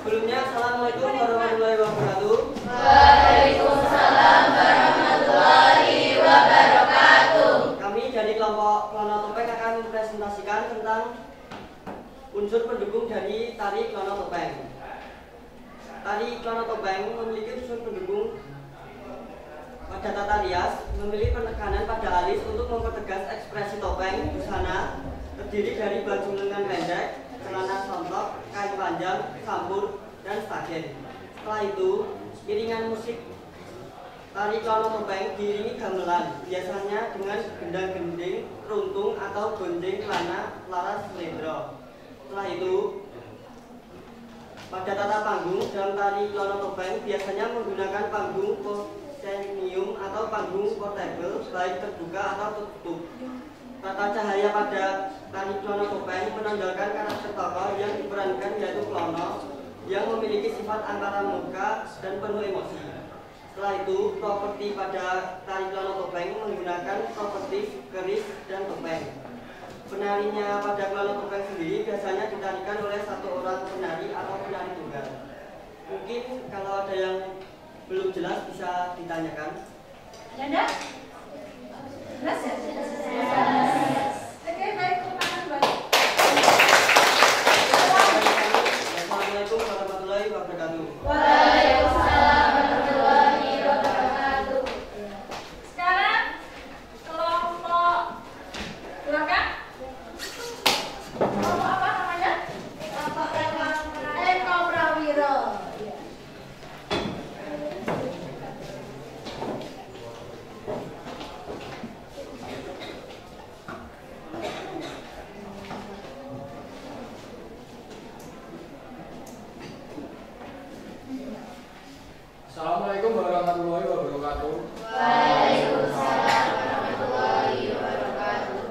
Sebelumnya, Assalamualaikum warahmatullahi wabarakatuh. Waalaikumsalam warahmatullahi wabarakatuh. Kami dari kelompok Klono Topeng akan mempresentasikan tentang unsur pendukung dari tari Klono Topeng. Tari Klono Topeng memiliki unsur pendukung pada tata rias, memiliki penekanan pada alis untuk mempertegas ekspresi topeng busana, terdiri dari baju lengan pendek, celana sontok, kain panjang, campur, dan stagen. Setelah itu, iringan musik tari Klono Topeng diiringi gamelan, biasanya dengan gendang-gending, runtung, atau gonjeng kelana, laras, selendro. Setelah itu, pada tata panggung dalam tari Klono Topeng biasanya menggunakan panggung proscenium atau panggung portable, baik terbuka atau tertutup. Tata cahaya pada tari Klono Topeng menonjolkan karakter tokoh yang diperankan, yaitu Klono yang memiliki sifat antara muka dan penuh emosi. Setelah itu, properti pada tari Klono Topeng menggunakan properti keris dan topeng. Penarinya pada Klono Topeng sendiri biasanya ditarikan oleh satu orang penari atau penari tunggal. Mungkin kalau ada yang belum jelas bisa ditanyakan. Yanda? Jelas ya? Oke, baik, terima kasih. Assalamualaikum warahmatullahi wabarakatuh. Waalaikumsalam warahmatullahi wabarakatuh. Sekarang kelompok belakang. Kelompok apa namanya? Eko Prawiro. Assalamualaikum warahmatullahi wabarakatuh. Waalaikumsalam warahmatullahi wabarakatuh.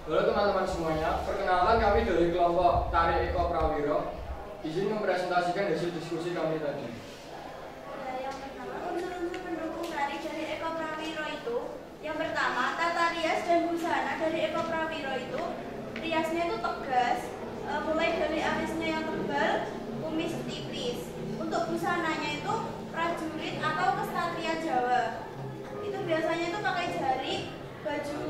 Halo teman-teman semuanya, perkenalkan kami dari kelompok Tari Eko Prawiro. Izin mempresentasikan hasil diskusi kami tadi. Yang pertama, unsur-unsur pendukung tari dari Eko Prawiro itu, yang pertama, tata rias dan busana dari Eko Prawiro itu, riasnya itu tegas, mulai dari alisnya yang tebal, kumis tipis. Untuk busananya itu prajurit atau kesatria Jawa. Itu biasanya itu pakai jari, baju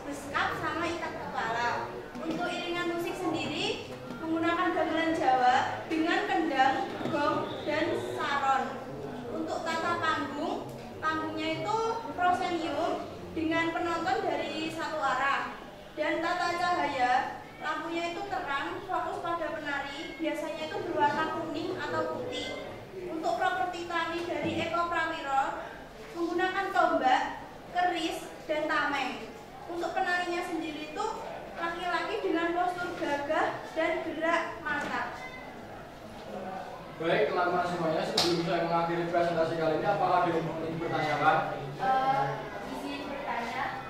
beskap sama ikat kepala. Untuk iringan musik sendiri menggunakan gamelan Jawa dengan kendang, gong, dan saron. Untuk tata panggung, panggungnya itu proscenium dengan penonton dari satu arah. Dan tata cahaya, lampunya itu terang, fokus pada penari, biasanya itu berwarna kuning atau putih. Untuk properti tari dari Eko Prawiro menggunakan tombak, keris, dan tameng. Untuk penarinya sendiri itu laki-laki dengan postur gagah dan gerak mantap. Baik, teman-teman semuanya, sebelum saya mengakhiri presentasi kali ini, apakah ada yang ingin bertanyakan? Izin bertanya,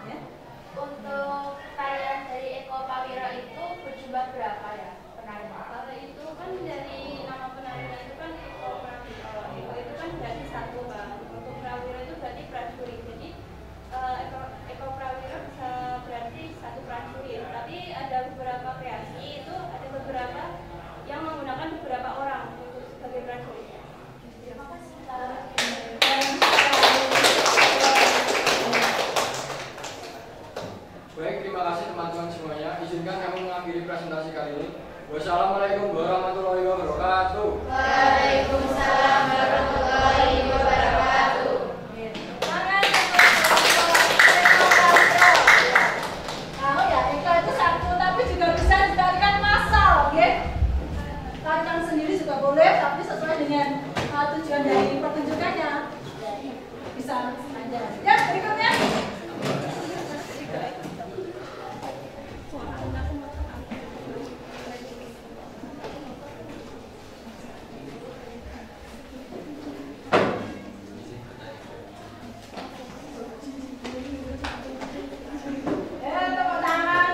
untuk tarian dari Eko Prawiro itu berjumlah berapa ya penarinya? Kalau itu kan dari nama penarinya itu kan Eko Prawiro, Eko itu kan berarti satu bang, untuk Prawiro itu berarti prajurit, jadi Eko Prawiro bisa berarti satu prajurit, tapi ada beberapa kreasi itu ada beberapa yang menggunakan beberapa orang untuk sebagai prajurit. Terima kasih. Baik, terima kasih teman-teman semuanya. Izinkan kami mengakhiri presentasi kali ini. Wassalamualaikum warahmatullahi wabarakatuh. Waalaikumsalam warahmatullahi wabarakatuh. Tahu ya, Eko itu satu, tapi juga bisa ditarikan massal, ya. Tarikan sendiri juga boleh, tapi sesuai dengan tujuan dari pertunjukannya. Bisa aja. Ya, berikutnya. Tepuk tangan.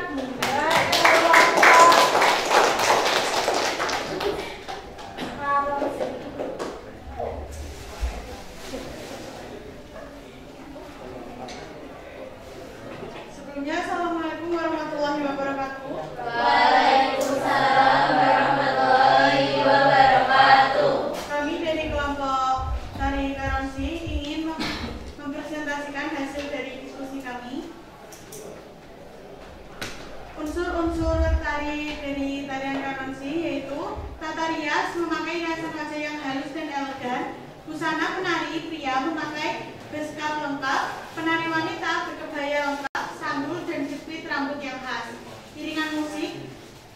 Sebelumnya, Assalamualaikum warahmatullahi wabarakatuh. Waalaikumsalam warahmatullahi wabarakatuh. Kami dari kelompok Tari Karonsi ingin mempresentasikan hasil dari diskusi kami. Unsur-unsur tari dari tarian Karonsi yaitu tata rias memakai riasan wajah yang halus dan elegan, busana penari pria memakai beskap lengkap, penari wanita berkebaya lengkap, sandul dan jepit rambut yang khas. Iringan musik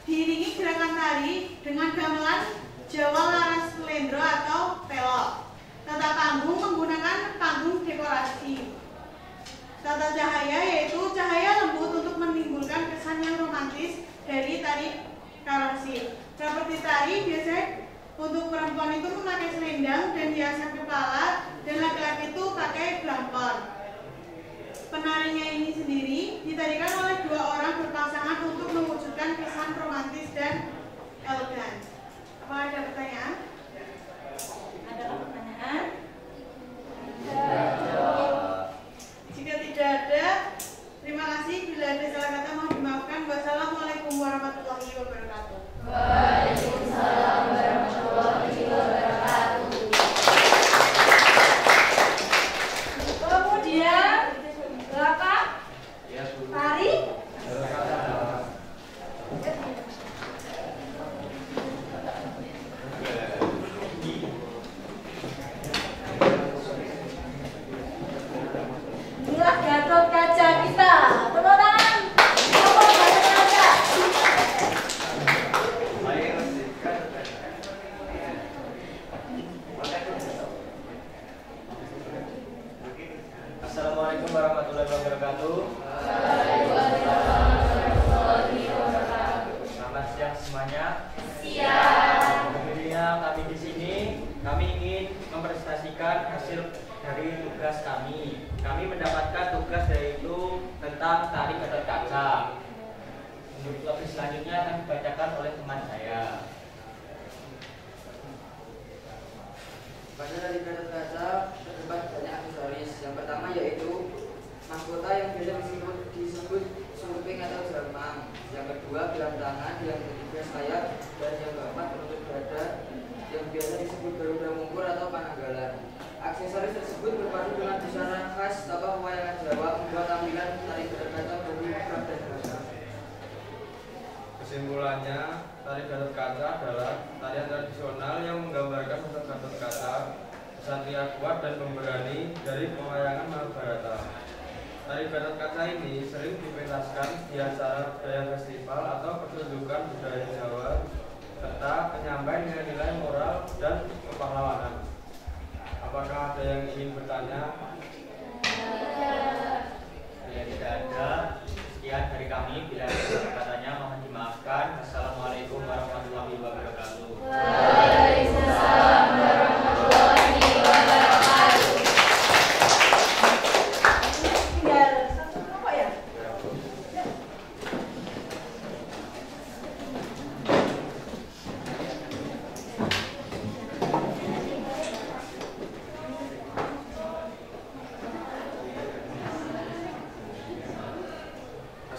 diiringi gerakan tari dengan gamelan Jawa laras lendro atau pelok. Tata panggung menggunakan panggung dekorasi. Tata cahaya yaitu cahaya lembut untuk menimbulkan kesan yang romantis dari tari Karonsi. Properti tari biasanya untuk perempuan itu memakai selendang dan hiasan kepala, dan laki-laki itu pakai belangkon. Penarinya ini sendiri ditarikan oleh dua orang berpasangan untuk mewujudkan kesan romantis dan elegan. Apa ada pertanyaan? Adakah pertanyaan? Jika tidak ada, terima kasih. Bila ada salah kata mohon dimaafkan. Wassalamualaikum warahmatullahi wabarakatuh. Waalaikumsalam warahmatullahi wabarakatuh. Kemudian belakang tari. Inilah Gatot Kaca kita. Tepuk tangan. Gatot Kaca. Assalamualaikum warahmatullahi wabarakatuh. Selamat siang semuanya. Kemudian kami di sini ingin mempresentasikan hasil dari tugas kami. Kami mendapatkan tugas yaitu tentang tari Gatot Kaca. Untuk topik selanjutnya akan dibacakan oleh teman saya. Pada tari Gatot Kaca terdapat banyak aksesoris. Yang pertama yaitu mahkota yang biasa disebut surping atau jamang. Yang kedua gelang tangan, yang ketiga sayap, dan yang keempat penutup dada yang biasa disebut garuda mungkur atau pananggalan. Aksesoris tersebut berpadu dengan busana khas tokoh wayangan Jawa membuat tampilan tari Gatot Kaca lebih megah dan gagah. Kesimpulannya, tari Gatot Kaca adalah tarian tradisional yang menggambarkan sosok Gatot Kaca, kesatria kuat dan pemberani dari pewayangan Mahabharata. Tari Gatot Kaca ini sering dipentaskan di acara budaya festival atau pertunjukan budaya Jawa, serta penyampaian nilai-nilai moral dan kepahlawanan. Apakah ada yang ingin bertanya?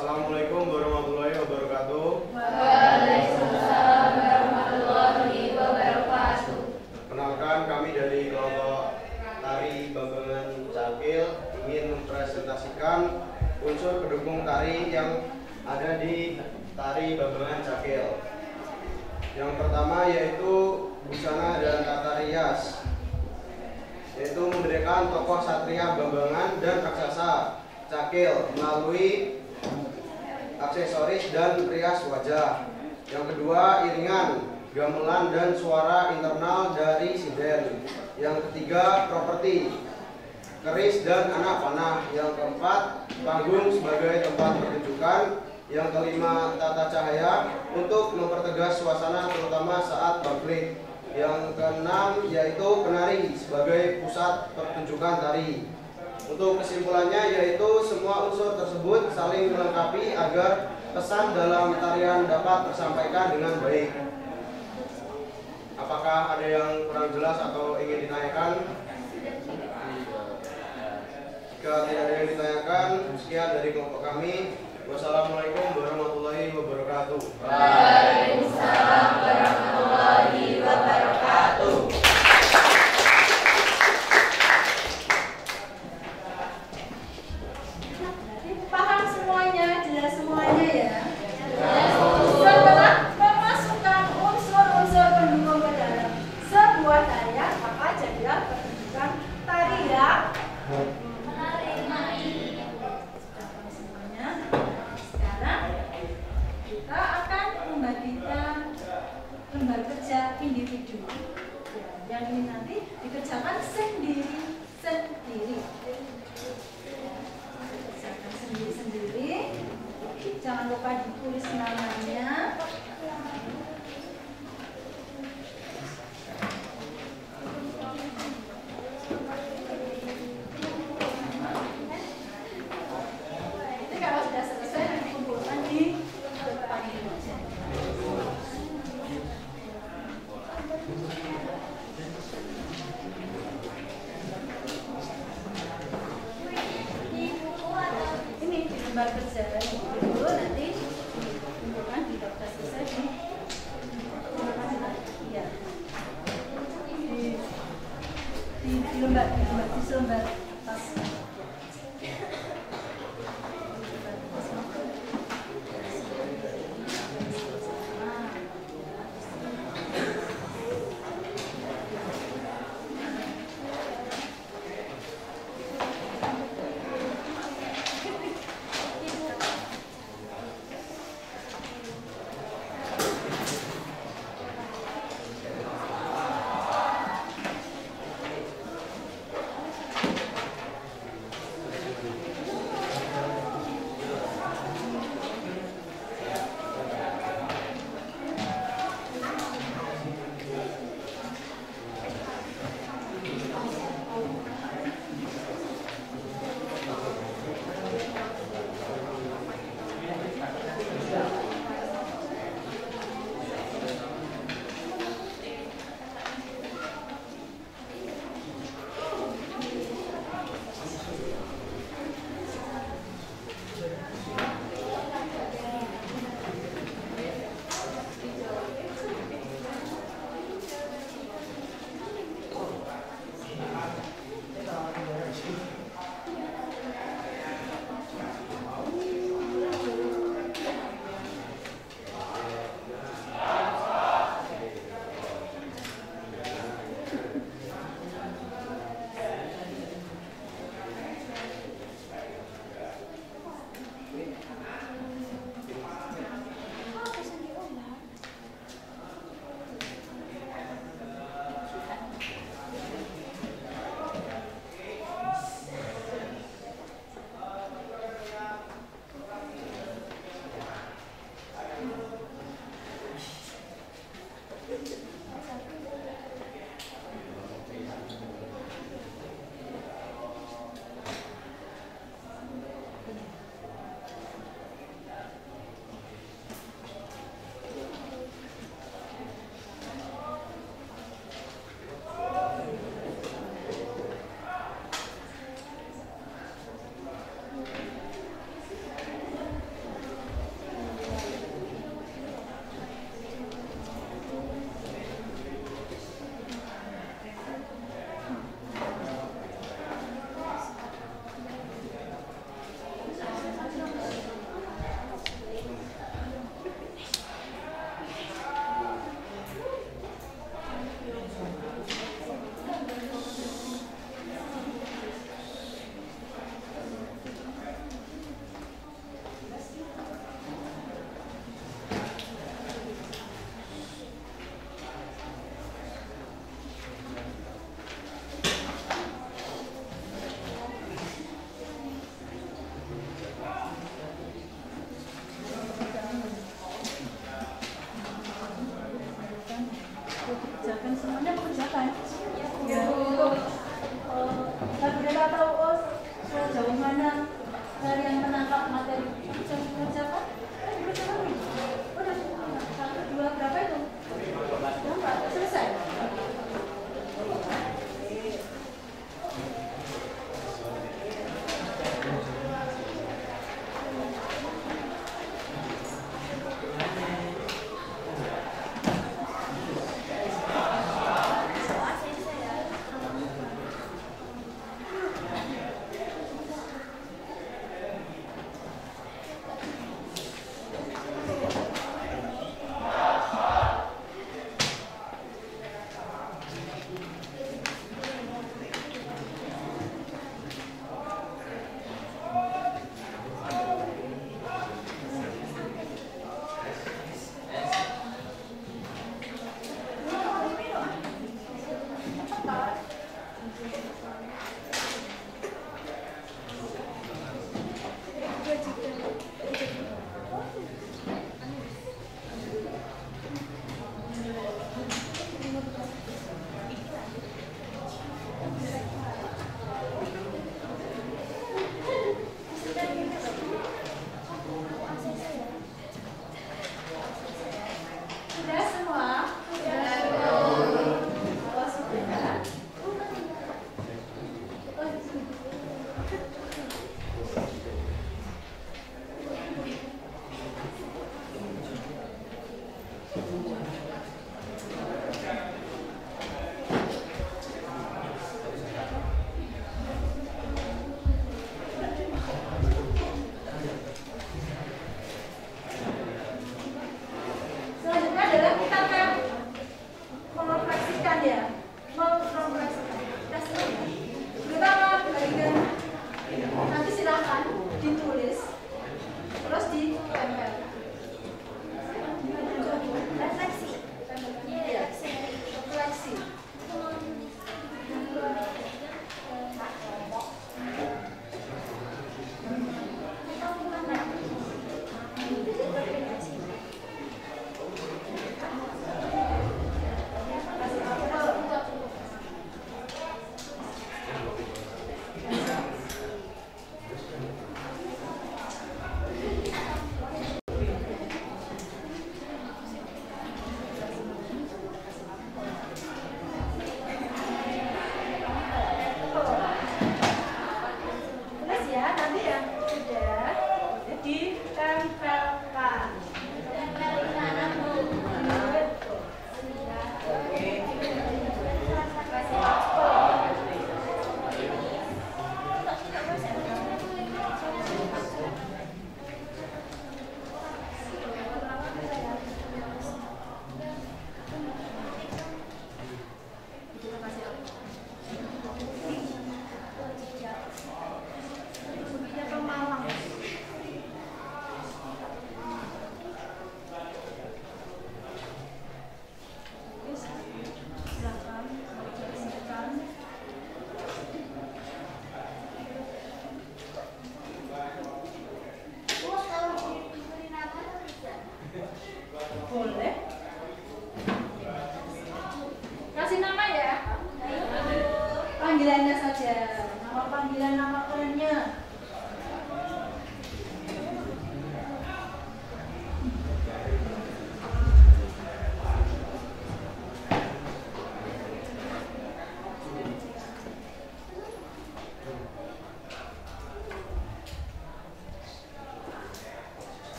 Assalamualaikum warahmatullahi wabarakatuh. Waalaikumsalam warahmatullahi wabarakatuh. Kenalkan, kami dari kelompok tari Bambangan Cakil ingin mempresentasikan unsur pendukung tari yang ada di tari Bambangan Cakil. Yang pertama yaitu busana dan tata rias, yaitu memberikan tokoh satria Bambangan dan raksasa Cakil melalui aksesoris dan rias wajah. Yang kedua, iringan, gamelan dan suara internal dari sinden. Yang ketiga, properti, keris dan anak panah. Yang keempat, panggung sebagai tempat pertunjukan. Yang kelima, tata cahaya untuk mempertegas suasana terutama saat konflik. Yang keenam yaitu penari sebagai pusat pertunjukan tari. Untuk kesimpulannya yaitu semua unsur tersebut saling melengkapi agar pesan dalam tarian dapat tersampaikan dengan baik. Apakah ada yang kurang jelas atau ingin ditanyakan? Jika tidak ada yang ditanyakan, sekian dari kelompok kami. Wassalamualaikum warahmatullahi wabarakatuh. Waalaikumsalam warahmatullahi wabarakatuh. Paham semuanya, jelas semuanya ya. Setelah memasukkan unsur-unsur pendukung ke dalam sebuah tarian, maka jadilah pertunjukan tari ya. Semuanya. Sekarang kita akan membagikan lembar kerja individu. Yang ini nanti dikerjakan sendiri-sendiri. Kerjakan sendiri-sendiri. Jangan lupa ditulis namanya. Jadi kalau sudah selesai dikumpulkan di depan ini. Ini di lembar kerja dulu, nanti kumpulkan di daftar selesai di iya. Di lembar tas.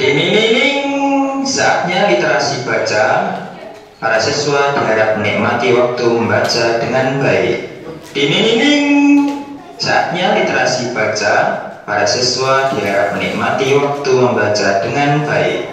Ding, saatnya literasi baca. Para siswa diharap menikmati waktu membaca dengan baik. Ding, saatnya literasi baca. Para siswa diharap menikmati waktu membaca dengan baik.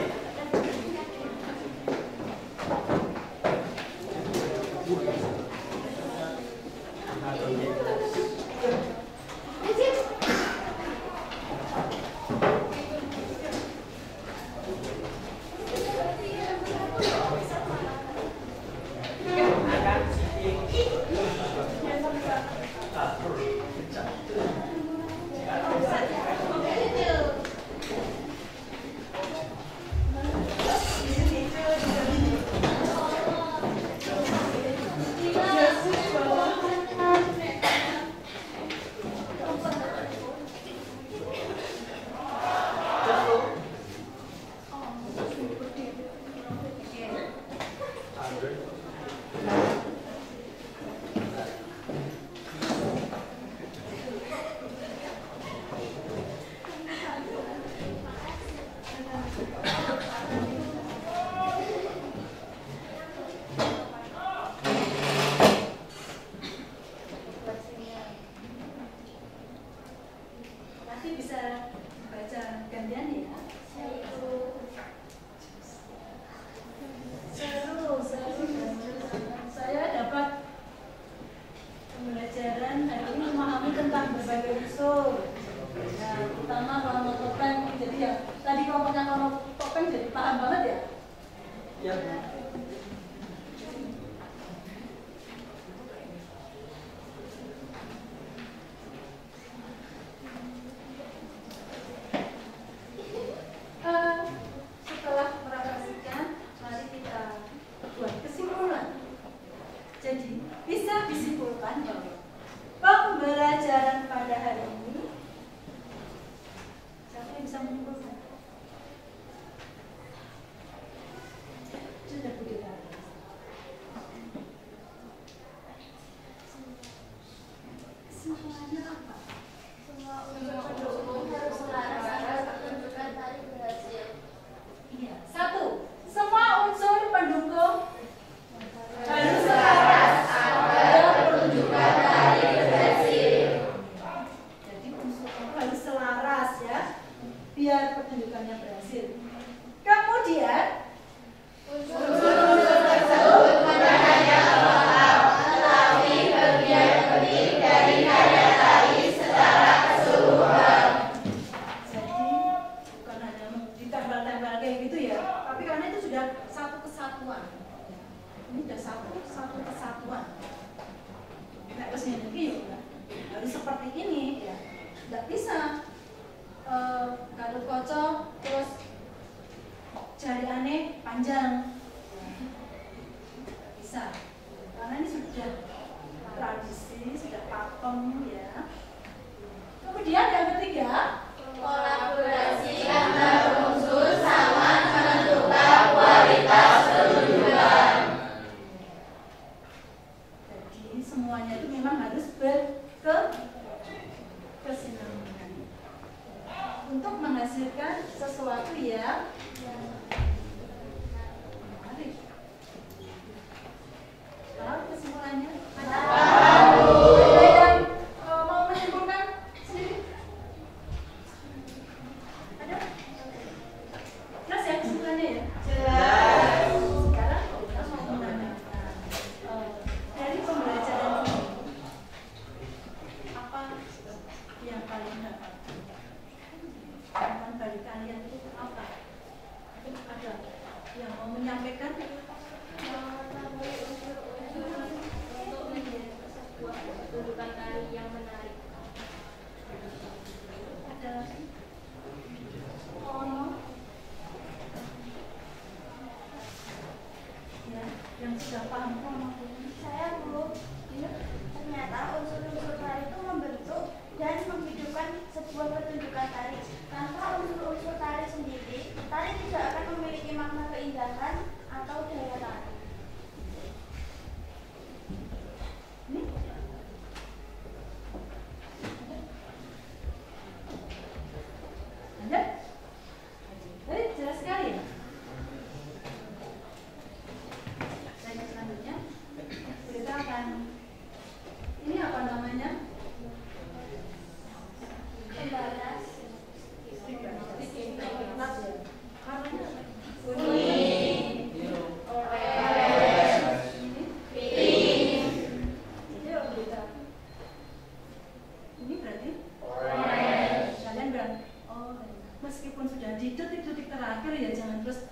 Oh, meskipun sudah di detik-detik terakhir ya jangan terus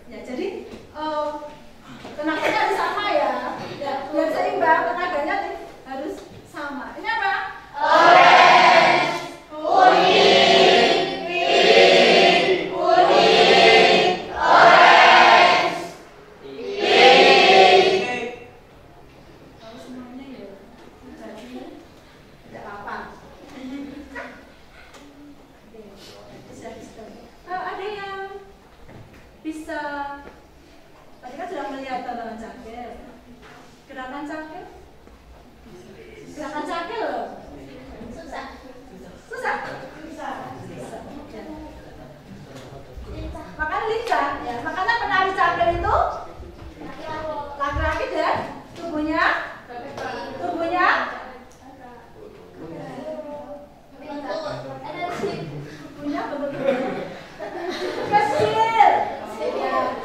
ya. Jadi tenaganya harus sama ya. Ya, biar seimbang tenaganya harus sama. Ini apa? Orange, kuning, pink, kuning, orange, pink. Kalau semuanya ya, jadi tidak apa-apa. Ada yang bisa, tadi kan sudah melihat tantangan cakil, gerakan cakil, gerakan cakil loh. Susah. Makanya lincah, ya. Makanya penari cakil itu laki-laki dan tubuhnya kecil.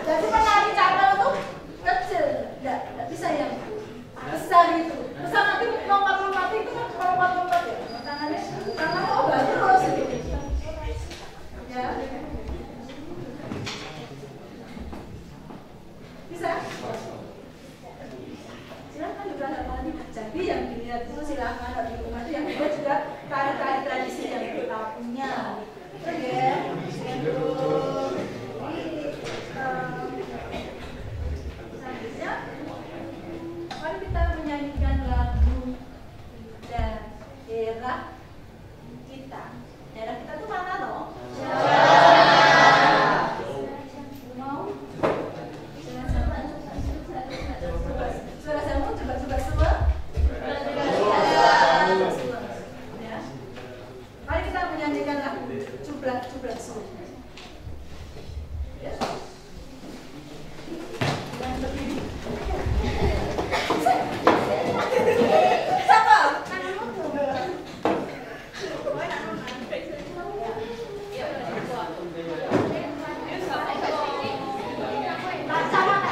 Jadi penari cakil itu kecil, tidak bisa yang besar itu. Besar nanti lompat itu kan lompat ya. Tangannya obat terus gitu. Ya. Bisa? Silakan juga hafal. Jadi yang dilihat itu silakan di rumah itu yang dilihat juga tari-tari tradisi yang kita punya. Oke. Selanjutnya, mari kita menyanyikan lagu daerah kita. Daerah kita itu mana loh? Mau? Suara jamu coba semua. Ya. Mari kita menyanyikan lagu Cublak Suruh. Ya. Yang berdiri.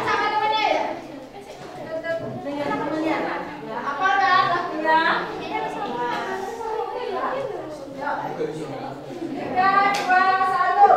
Sama temannya ya? Dengan temannya. Ya, apa dah lagunya? 3, 2, 1.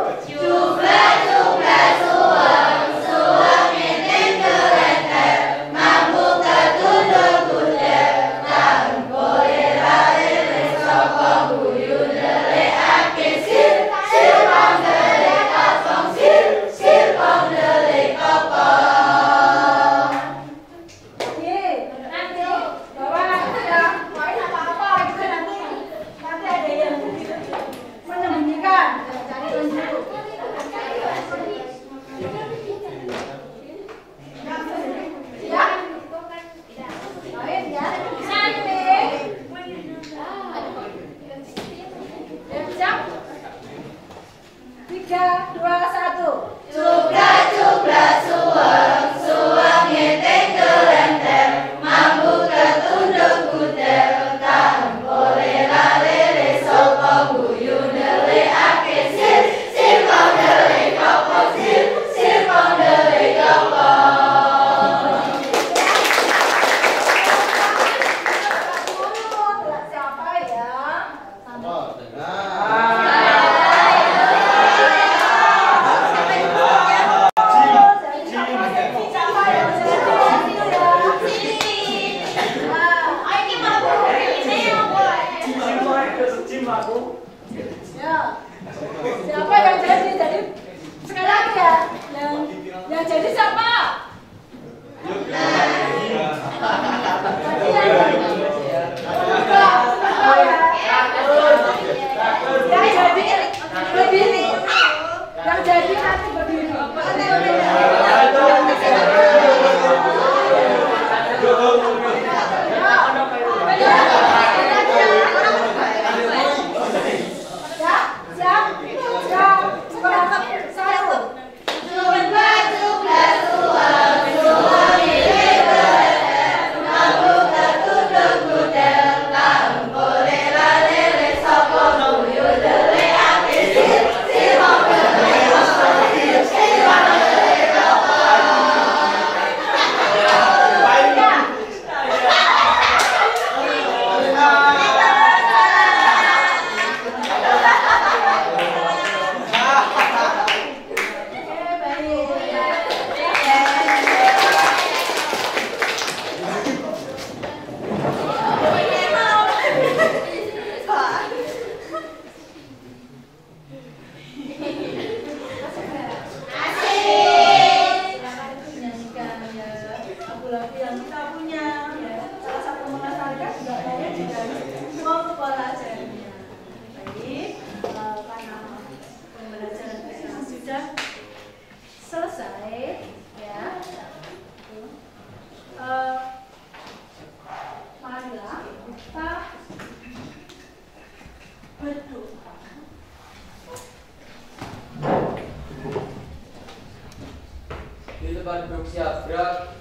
depan duduk siap, gerak.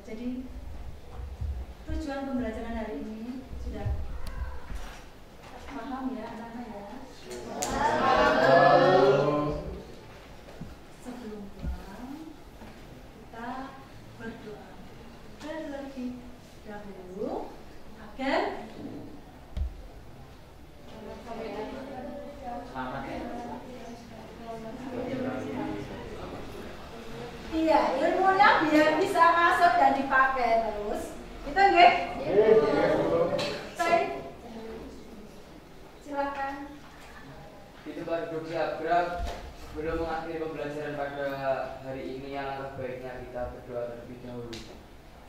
Jadi tujuan pembelajaran hari ini sudah paham ya anak-anak ya? Sebelum pulang kita berdoa terlebih dahulu agar iya, ilmunya biar bisa masuk dan dipakai terus. Itu nggih? Baik. Silakan. Di tempat duduk siap, gerak. Sebelum mengakhiri pembelajaran pada hari ini, alangkah baiknya kita berdoa terlebih dahulu.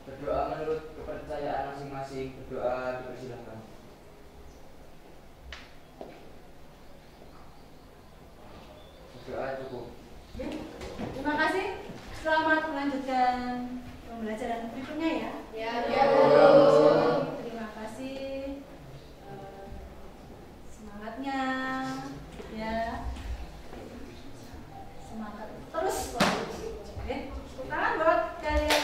Berdoa menurut kepercayaan masing-masing. Berdoa dipersilakan. Berdoa cukup. Terima kasih. Selamat melanjutkan pembelajaran berikutnya ya. Ya. Terima kasih. Semangatnya ya. Semangat terus. Oke. Tepuk tangan buat kalian.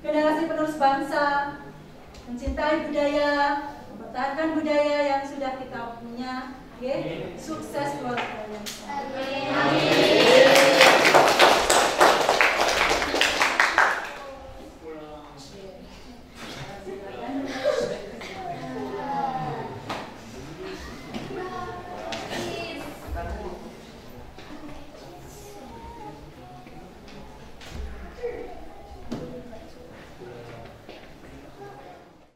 Generasi penerus bangsa, mencintai budaya, mempertahankan budaya yang sudah kita punya. Sukses buat kalian. Amin.